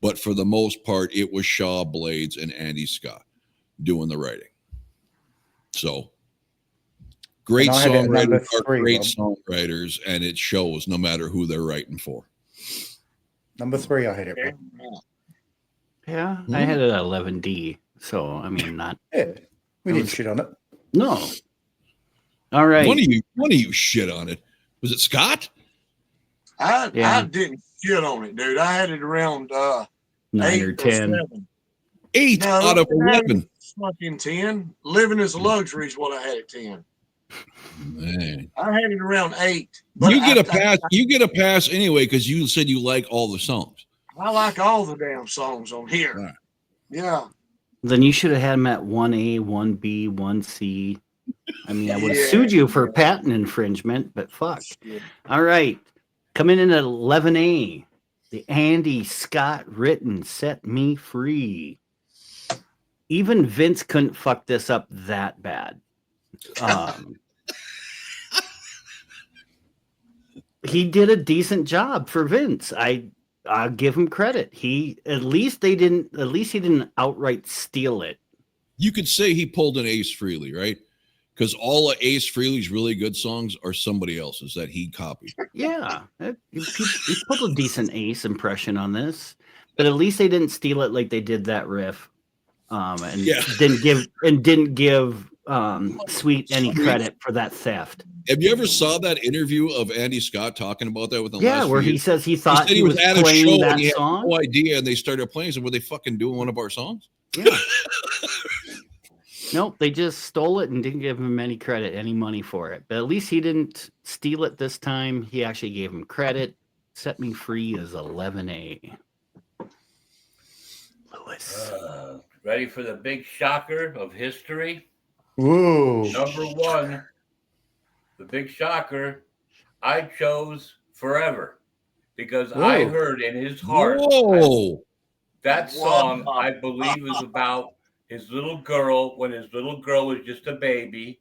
but for the most part, it was Shaw, Blades, and Andy Scott doing the writing. So great songwriters are great songwriters, and it shows no matter who they're writing for. Number 3, I hate it. Yeah, I had it at 11D. So, I mean, not. Yeah, we didn't shit on it. No. All right. One of you shit on it. Was it Scott? I didn't shit on it, dude. I had it around 9 or 10. 8 out of 11. Fucking 10. Living as a luxury is what I had at 10. Man. I had it around 8. But you get a pass. You get a pass anyway because you said you like all the songs. I like all the damn songs on here. Right. Yeah. Then you should have had them at 1A, 1B, 1C. I mean, I would have sued you for patent infringement, but fuck. All right. Coming in at 11A, the Andy Scott written Set Me Free. Even Vince couldn't fuck this up that bad. He did a decent job for Vince. I'll give him credit. At least he didn't outright steal it. You could say he pulled an Ace Frehley, right? Because all of Ace Frehley's really good songs are somebody else's that he copied. Yeah, he pulled a decent Ace impression on this, but at least they didn't steal it like they did that riff, and didn't give Sweet any credit for that theft. Have you ever saw that interview of Andy Scott talking about that with the Yeah, where he says he thought he was at a playing show that and he had song? no idea, and they started playing. So were they fucking doing one of our songs? Yeah. Nope, they just stole it and didn't give him any credit, any money for it. But at least he didn't steal it this time. He actually gave him credit. Set Me Free is 11A. Lewis. Ready for the big shocker of history? Whoa. Number one, the big shocker. I chose Forever because I Whoa. heard in his heart Whoa. that song, I believe, is about his little girl when his little girl was just a baby.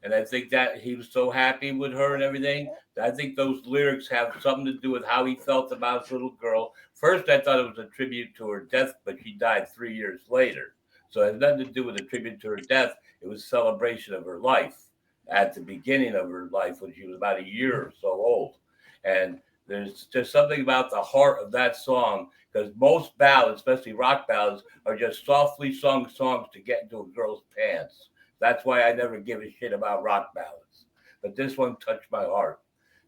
And I think that he was so happy with her and everything. I think those lyrics have something to do with how he felt about his little girl. First, I thought it was a tribute to her death, but she died 3 years later. So it had nothing to do with a tribute to her death. It was a celebration of her life at the beginning of her life when she was about a year or so old. And there's just something about the heart of that song, because most ballads, especially rock ballads, are just softly sung songs to get into a girl's pants. That's why I never give a shit about rock ballads. But this one touched my heart.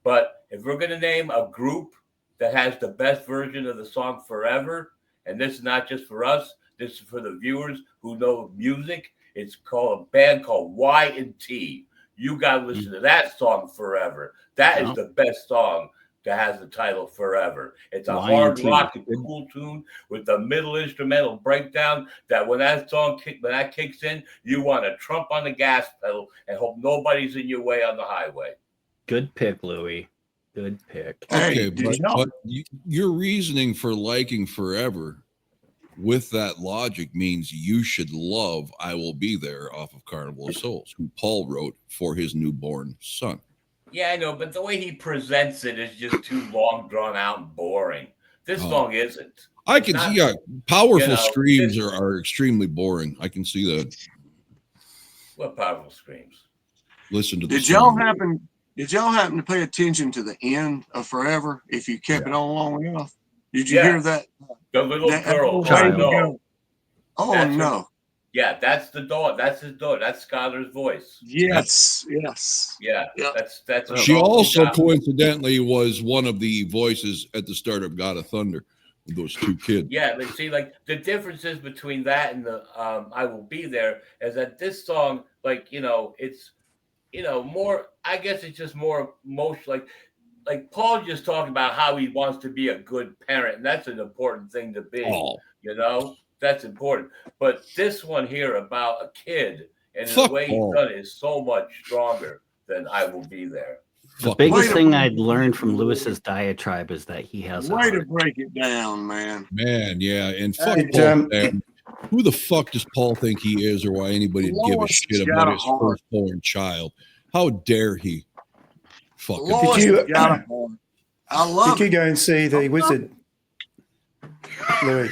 But if we're going to name a group that has the best version of the song Forever, and this is not just for us, this is for the viewers who know music, it's called a band called Y&T. You got to listen to that song Forever. That is the best song that has the title Forever. It's a hard rock and cool tune with the middle instrumental breakdown that when that song kicks in, you want to trump on the gas pedal and hope nobody's in your way on the highway. Good pick, Louie. Good pick. Okay, but your reasoning for liking Forever with that logic means you should love I Will Be There off of Carnival of Souls, who Paul wrote for his newborn son. Yeah, I know, but the way he presents it is just too long, drawn out, and boring. This song isn't. I can see, powerful screams are extremely boring. I can see that. What powerful screams? Listen to the Did y'all happen to pay attention to the end of Forever? If you kept it on long enough, did you hear that? The little girl. Oh no. Yeah, that's the dog. That's his dog. That's Skylar's voice. Yes. Yeah. That's. She also coincidentally was one of the voices at the start of God of Thunder with those two kids. Yeah, but see, like the differences between that and the I Will Be There is that this song, like, it's, more. I guess it's just more emotional. Like Paul just talking about how he wants to be a good parent, and that's an important thing to be. That's important. But this one here about a kid and the way he's done it is so much stronger than I Will Be There. The biggest thing I'd learned from Lewis's diatribe is that he has way to break it down, man. Man, yeah, and fuck Paul, man. Who the fuck does Paul think he is, or why anybody would give a shit about his firstborn child? How dare he? Fuck. Did you go and see The Wizard, Louis?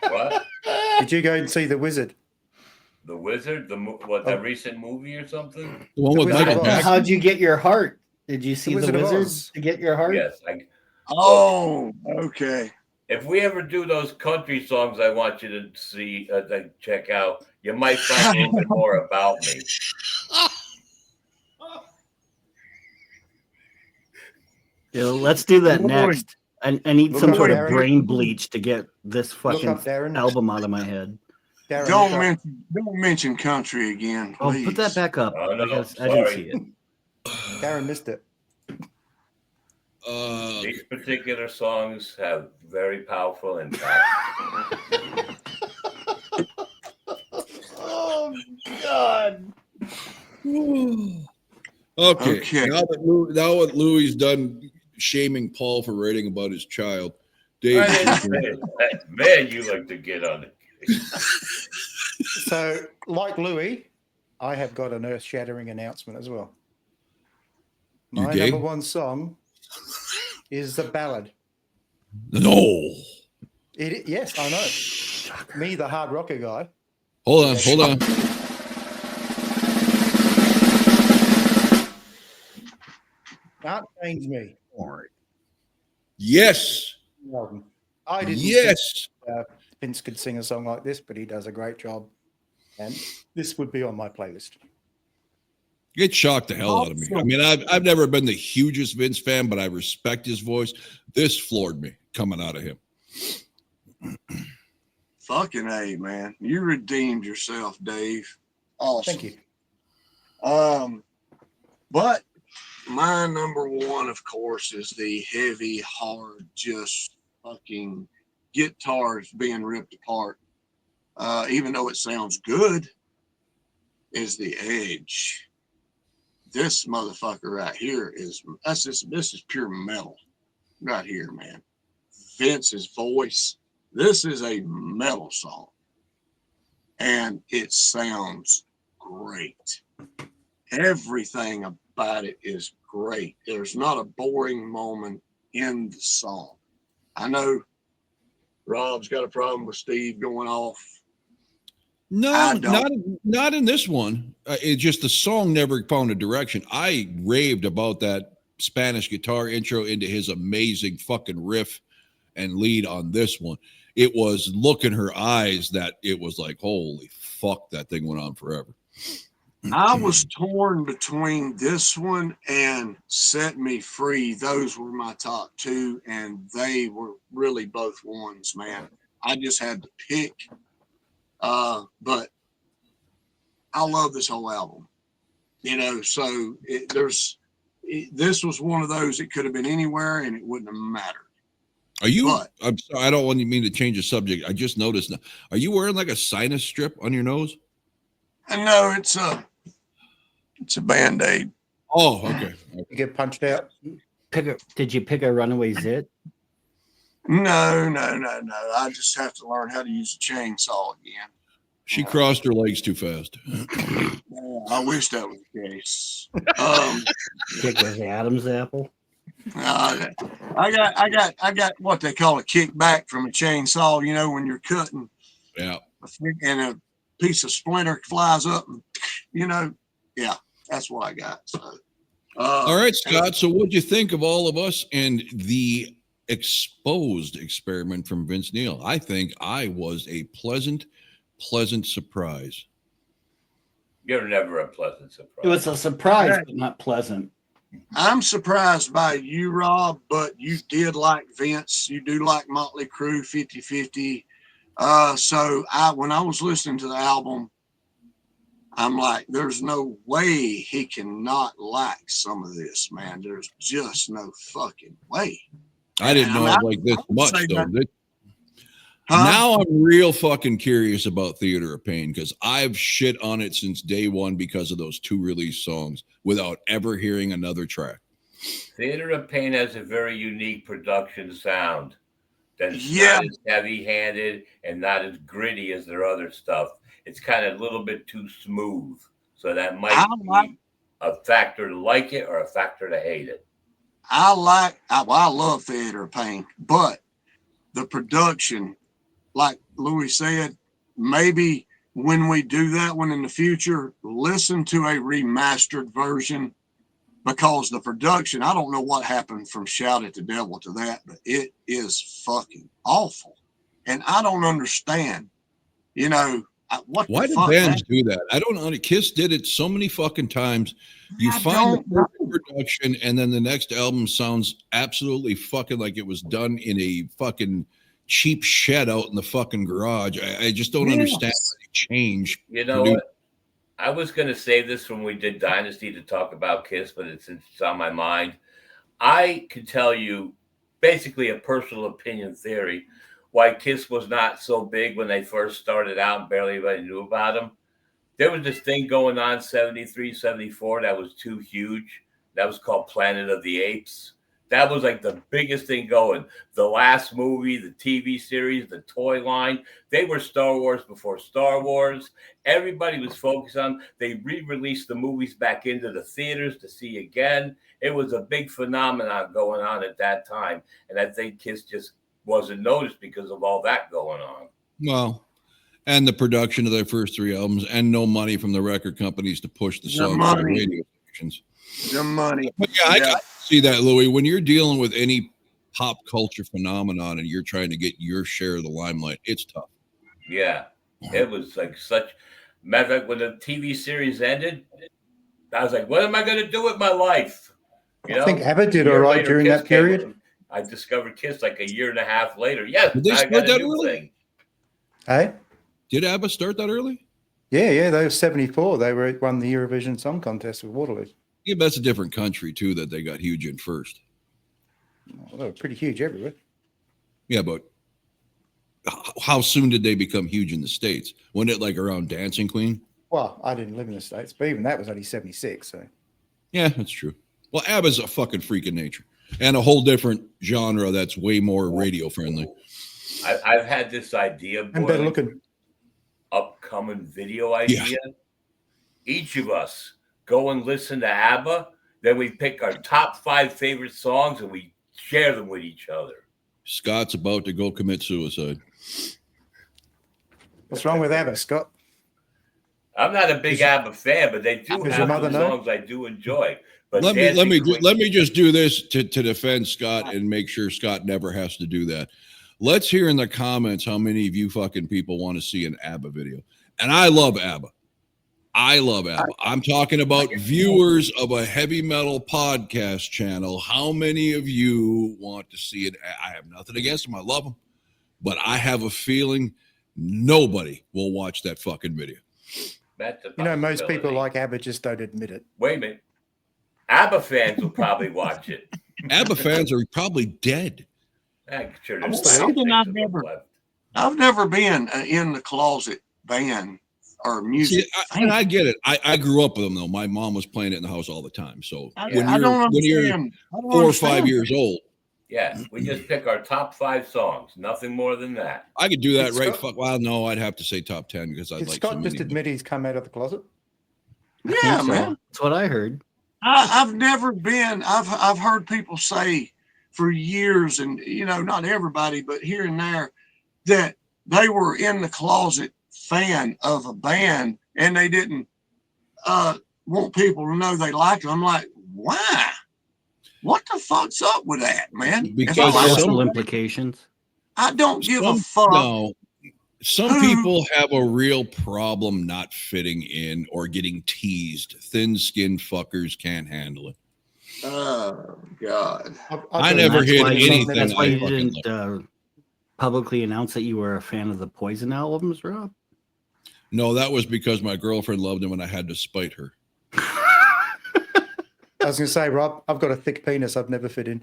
What? Did you go and see The Wizard? The Wizard? The recent movie or something? The one with Michael Jackson? How'd you get your heart? Did you see The Wizard to get your heart? Yes. Okay. If we ever do those country songs, I want you to see, check out. You might find a little bit more about me. Yeah, let's do that next. I need some sort of brain bleach to get this fucking album out of my head. Don't mention country again, please. Oh, put that back up. Oh, no, I didn't see it. Darren missed it. These particular songs have very powerful impact. Oh, God. Okay. Now that Louis done shaming Paul for writing about his child, Dave. Man, you like to get on it. So, like Louis, I have got an earth-shattering announcement as well. My number one song is the ballad. No. Yes, I know. Me, the hard rocker guy. Hold on. Can't change me. Yes. I didn't. Yes. Vince could sing a song like this, but he does a great job. And this would be on my playlist. It shocked the hell out of me. I mean, I've never been the hugest Vince fan, but I respect his voice. This floored me coming out of him. Fucking A, man. You redeemed yourself, Dave. Awesome. Thank you. But my number one, of course, is the heavy, hard, just fucking guitars being ripped apart. Even though it sounds good, is the Edge. This motherfucker right here this is pure metal right here, man. Vince's voice. This is a metal song, and it sounds great. Everything about it is great. There's not a boring moment in the song. I know Rob's got a problem with Steve going off. No, not in this one. It's just the song never found a direction. I raved about that Spanish guitar intro into his amazing fucking riff and lead on this one. It was look in her eyes that it was like, holy fuck, that thing went on forever. I was torn between this one and Set Me Free. Those were my top two, and they were really both ones, man. I just had to pick. But I love this whole album, so this was one of those, it could have been anywhere and it wouldn't have mattered. I'm sorry, I don't want you mean to change the subject. I just noticed now. Are you wearing like a sinus strip on your nose? No, it's a Band-Aid. Oh, okay. You get punched out. Did you pick a runaway zit? No. I just have to learn how to use a chainsaw again. She crossed her legs too fast. I wish that was the case. Kick with the Adam's apple. I got what they call a kickback from a chainsaw. When you're cutting, yeah, and a piece of splinter flies up, and yeah, that's what I got. So, all right, Scott. So, what'd you think of all of us and the exposed experiment from Vince Neil? I think I was a pleasant surprise. You're never a pleasant surprise. It was a surprise, but not pleasant. I'm surprised by you, Rob, but you did like Vince. You do like Motley Crüe 50-50. So when I was listening to the album, I'm like, there's no way he cannot like some of this, man. There's just no fucking way. I didn't know it like this much, though. Now I'm real fucking curious about Theater of Pain, because I've shit on it since day one because of those two release songs without ever hearing another track. Theater of Pain has a very unique production sound that's not as heavy-handed and not as gritty as their other stuff. It's kind of a little bit too smooth. So that might be a factor to like it or a factor to hate it. I love Theater of Pain, but the production, like Louis said, maybe when we do that one in the future, listen to a remastered version, because the production, I don't know what happened from Shout at the Devil to that, but it is fucking awful. And I don't understand, why do bands do that? I don't know. Kiss did it so many fucking times. You find the perfect production, and then the next album sounds absolutely fucking like it was done in a fucking cheap shed out in the fucking garage. I just don't understand the change. You know what? I was going to say this when we did Dynasty to talk about Kiss, but it's on my mind. I can tell you basically a personal opinion theory why Kiss was not so big when they first started out and barely anybody knew about them. There was this thing going on 73, 74 that was too huge. That was called Planet of the Apes. That was like the biggest thing going. The last movie, the TV series, the toy line. They were Star Wars before Star Wars. Everybody was focused on. They re-released the movies back into the theaters to see again. It was a big phenomenon going on at that time. And I think Kiss just wasn't noticed because of all that going on. Well, and the production of their first three albums, and no money from the record companies to push the songs to the radio stations. The money. But I can see that, Louis. When you're dealing with any pop culture phenomenon and you're trying to get your share of the limelight, it's tough. Yeah, it was like such. Matter of fact, when the TV series ended, I was like, "What am I going to do with my life?" I think ABBA did all right during that period. I discovered Kiss like a year and a half later. Yes, did they start that early? Thing. Hey, did ABBA start that early? Yeah. They were 74. They won the Eurovision Song Contest with Waterloo. Yeah, but that's a different country too that they got huge in first. Well, they were pretty huge everywhere. Yeah, but how soon did they become huge in the States? Wasn't it like around Dancing Queen? Well, I didn't live in the States, but even that was only 76. So Yeah, that's true. Well, ABBA's a fucking freak of nature and a whole different genre that's way more radio friendly. I've had this idea, and better looking. upcoming video idea. Each of us go and listen to ABBA, then we pick our top 5 favorite songs and we share them with each other. Scott's about to go commit suicide. What's wrong with ABBA, Scott? I'm not a big ABBA fan, but they do have some songs I do enjoy. But let me just do this to defend Scott and make sure Scott never has to do that. Let's hear in the comments how many of you fucking people want to see an ABBA video. And I love ABBA. I love ABBA. I'm talking about viewers of a heavy metal podcast channel. How many of you want to see it? I have nothing against them. I love them. But I have a feeling nobody will watch that fucking video. You know, most people like ABBA just don't admit it. Wait a minute. ABBA fans will probably watch it. ABBA fans are probably dead. Sure, I've never been in the closet band or music. See, I get it. I grew up with them though. My mom was playing it in the house all the time. So when you're 4 or 5 years old. Yeah, we just pick our top 5 songs. Nothing more than that. I could do that, right? Well, no, I'd have to say top 10 because I'd like Scott just admit he's come out of the closet? Yeah, man. That's what I heard. I've never been. I've heard people say for years, and you know, not everybody, but here and there, that they were in the closet fan of a band and they didn't want people to know they liked them. I'm like, why? What the fuck's up with that, man? Because social implications. I don't give a fuck. No. Some people have a real problem not fitting in or getting teased. Thin-skinned fuckers can't handle it. Oh, God. I never hit anything. That's why you didn't publicly announce that you were a fan of the Poison albums, Rob? No, that was because my girlfriend loved them and I had to spite her. I was going to say, Rob, I've got a thick penis. I've never fit in.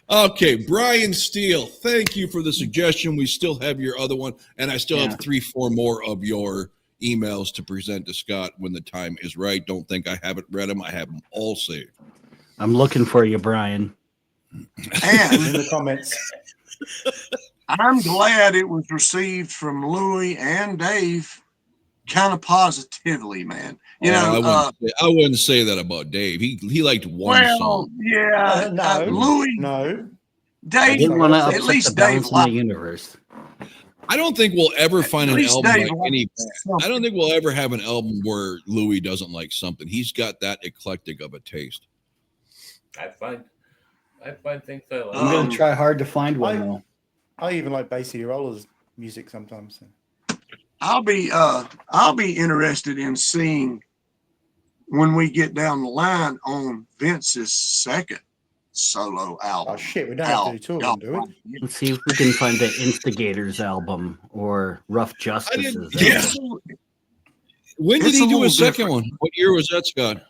Okay, Brian Steele, thank you for the suggestion. We still have your other one, and I still have 3-4 more of your emails to present to Scott when the time is right. Don't think I haven't read them. I have them all saved. I'm looking for you, Brian. And in the comments. I'm glad it was received from Louie and Dave kind of positively, man. You know, I wouldn't say that about Dave. He liked one song. Yeah, Louie. No, I Dave. didn't want to At least upset the balance Dave in the universe. I don't think we'll ever find an album Dave like any band. I don't think we'll ever have an album where Louie doesn't like something. He's got that eclectic of a taste. I find things I like. I'm going to try hard to find one though. I even like Basie Roller's music sometimes. I'll be interested in seeing when we get down the line on Vince's second solo album. Oh shit, we don't have to do two of them, do we? Let's see if we can find the Instigators album or Rough Justice's. Yeah. When did he do a second one? What year was that, Scott?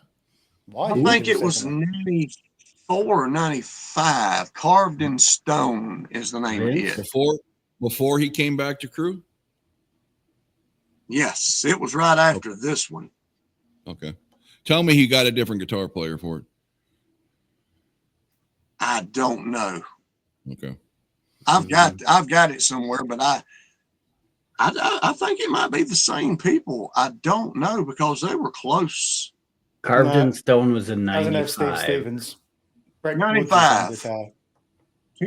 I think it was 94 or 95. Carved in Stone is the name of it. Before he came back to Crue? Yes, it was right after this one. Okay. Tell me he got a different guitar player for it. I don't know. Okay. I've got it somewhere, but I think it might be the same people. I don't know because they were close. Carved in Stone was in Doesn't 95. have Steve Stevens. 95. 2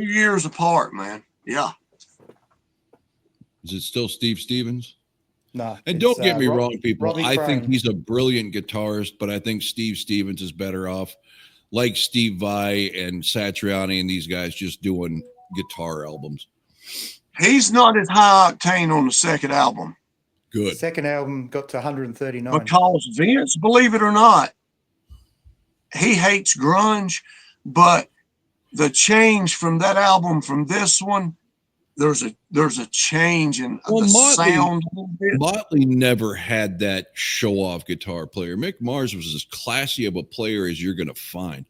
years apart, man. Yeah. Is it still Steve Stevens? No. And don't get me wrong, people. Robbie I think Crane. he's a brilliant guitarist, but I think Steve Stevens is better off, like Steve Vai and Satriani and these guys, just doing guitar albums. He's not as high octane on the second album. Good. Second album got to 139. Because Vince, believe it or not, he hates grunge, but the change from that album from this one there's a change in Well, the sound a little bit. Motley never had that show-off guitar player. Mick Mars was as classy of a player as you're going to find.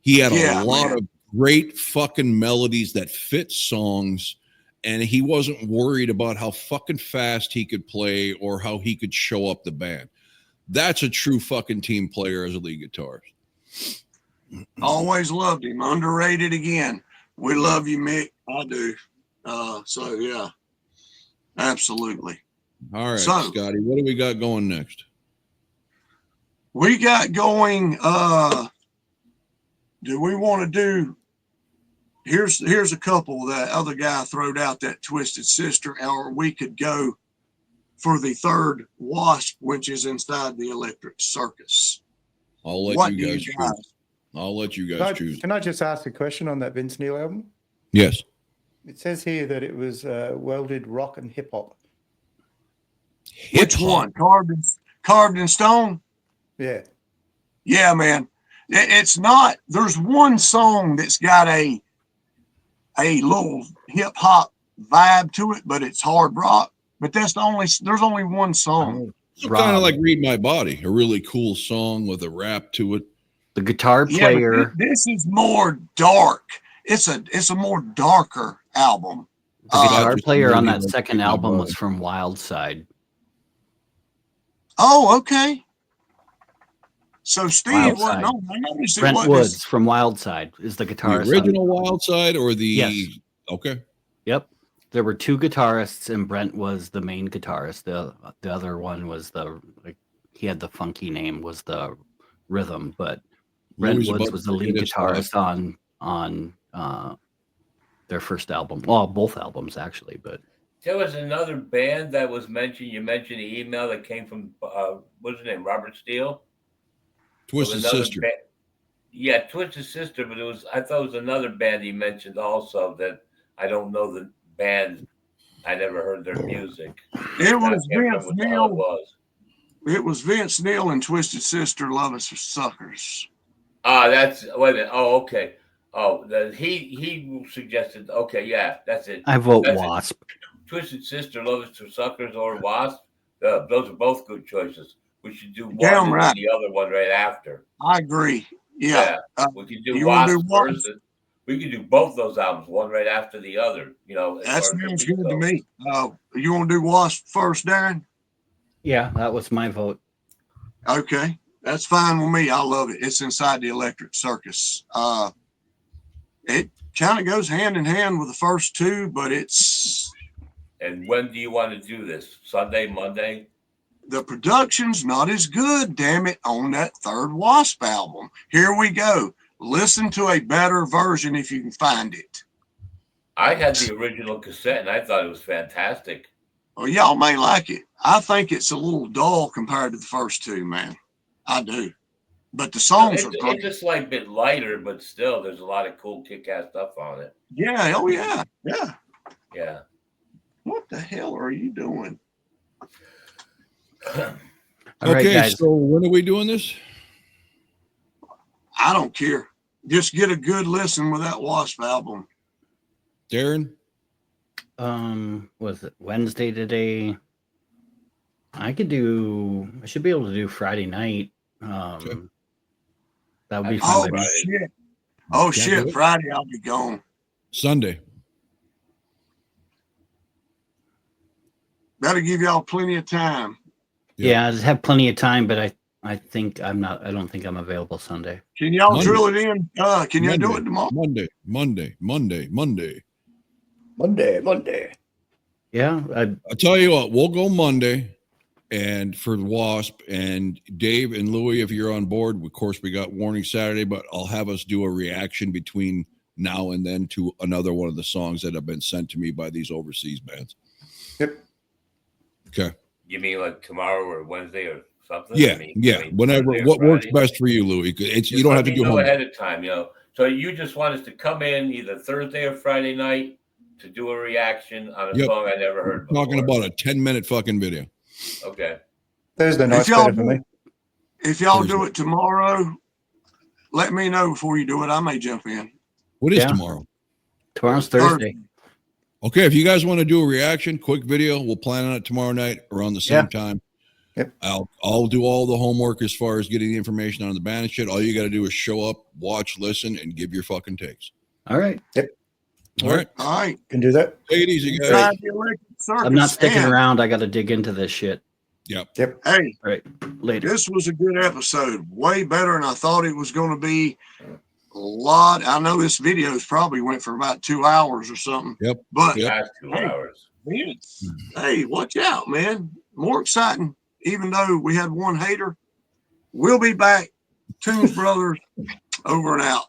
He had a lot of great fucking melodies that fit songs, and he wasn't worried about how fucking fast he could play or how he could show up the band. That's a true fucking team player as a lead guitarist. Always loved him. Underrated again. We love you, Mick. I do. So yeah, absolutely. All right, So, Scotty, what do we got going next? We got going. Do we want to do? Here's a couple that other guy throwed out, that Twisted Sister, or we could go for the third Wasp, which is Inside the Electric Circus. I'll let What you do guys you choose. I'll let you guys choose. Can I just ask a question on that Vince Neil album? Yes. It says here that it was welded rock and hip hop. Which one? Carved in stone? Yeah. Yeah, man. It's not. There's one song that's got a little hip hop vibe to it, but it's hard rock. But there's only one song. It's kind of like Read My Body, a really cool song with a rap to it. The guitar player. Yeah, this is more dark. It's a more darker album. The guitar player on that second album was from Wild Side. Oh, okay. So Steve wasn't on. I noticed Brent Woods from Wild Side is the guitarist. The original Wild Side or the... Yes. Okay. Yep. There were two guitarists, and Brent was the main guitarist. The other one was he had the funky name, was the rhythm, but Brent Woods was the lead guitarist on their first album. Well, both albums actually, but there was another band that was mentioned. You mentioned the email that came from what's his name, Robert Steele. Twisted Sister. Yeah, Twisted Sister, but I thought it was another band he mentioned also that I don't know the band. I never heard their music. It was Vince Neil. It was Vince Neil and Twisted Sister, Love Us for Suckers. That's wait a minute. Oh, okay. Oh, he suggested. Okay, yeah, that's it. I vote Wasp. Twisted Sister, Love Us for Suckers, or Wasp. Those are both good choices. We should do one and then the other one right after. I agree. Yeah. We could do Wasp first. We could do both those albums, one right after the other. You know, that sounds good to me. You want to do Wasp first, Darren? Yeah, that was my vote. Okay, that's fine with me. I love it. It's Inside the Electric Circus. It kind of goes hand in hand with the first two, but it's. And when do you want to do this? Sunday, Monday? The production's not as good, damn it, on that third Wasp album. Here we go. Listen to a better version if you can find it. I had the original cassette, and I thought it was fantastic. Well, y'all may like it. I think it's a little dull compared to the first two, man. I do. But the songs are great. It's just like a bit lighter, but still, there's a lot of cool kick-ass stuff on it. Yeah. Oh, yeah. Yeah. Yeah. What the hell are you doing? Okay, right, so when are we doing this? I don't care. Just get a good listen with that Wasp album. Darren? Was it Wednesday today? I should be able to do Friday night. Okay. That would be fun. Oh shit. Friday I'll be gone. Sunday. That'll give y'all plenty of time. Yeah, I just have plenty of time, but I think I don't think I'm available Sunday. Can y'all drill it in? Can y'all do it tomorrow? Monday. Yeah. I'll tell you what, we'll go Monday and for Wasp, and Dave and Louie, if you're on board, of course we got Warning Saturday, but I'll have us do a reaction between now and then to another one of the songs that have been sent to me by these overseas bands. Yep. Okay. You mean like tomorrow or Wednesday or something? Yeah, whenever. What works best for you, Louie? You don't have to do homework ahead of time, So you just want us to come in either Thursday or Friday night to do a reaction on a song I never heard before. Talking about a 10-minute fucking video. Okay. Thursday night's better for me. If y'all do it tomorrow, let me know before you do it. I may jump in. What is tomorrow? Tomorrow's Thursday. Okay, if you guys want to do a reaction, quick video, we'll plan on it tomorrow night around the same time. Yep. I'll do all the homework as far as getting the information on the band and shit. All you got to do is show up, watch, listen, and give your fucking takes. All right. Yep. All right. All right. Can do that. Take it easy, guys. Ride the electric circus. I'm not sticking And, around. I got to dig into this shit. Yep. Hey, All right. Later. this was a good episode. Way better than I thought it was going to be. A lot. I know this video's probably went for about 2 hours or something. Yep. But Last 2 hours. man, hey, watch out, man. More exciting. Even though we had one hater, we'll be back. Toons Brothers, over and out.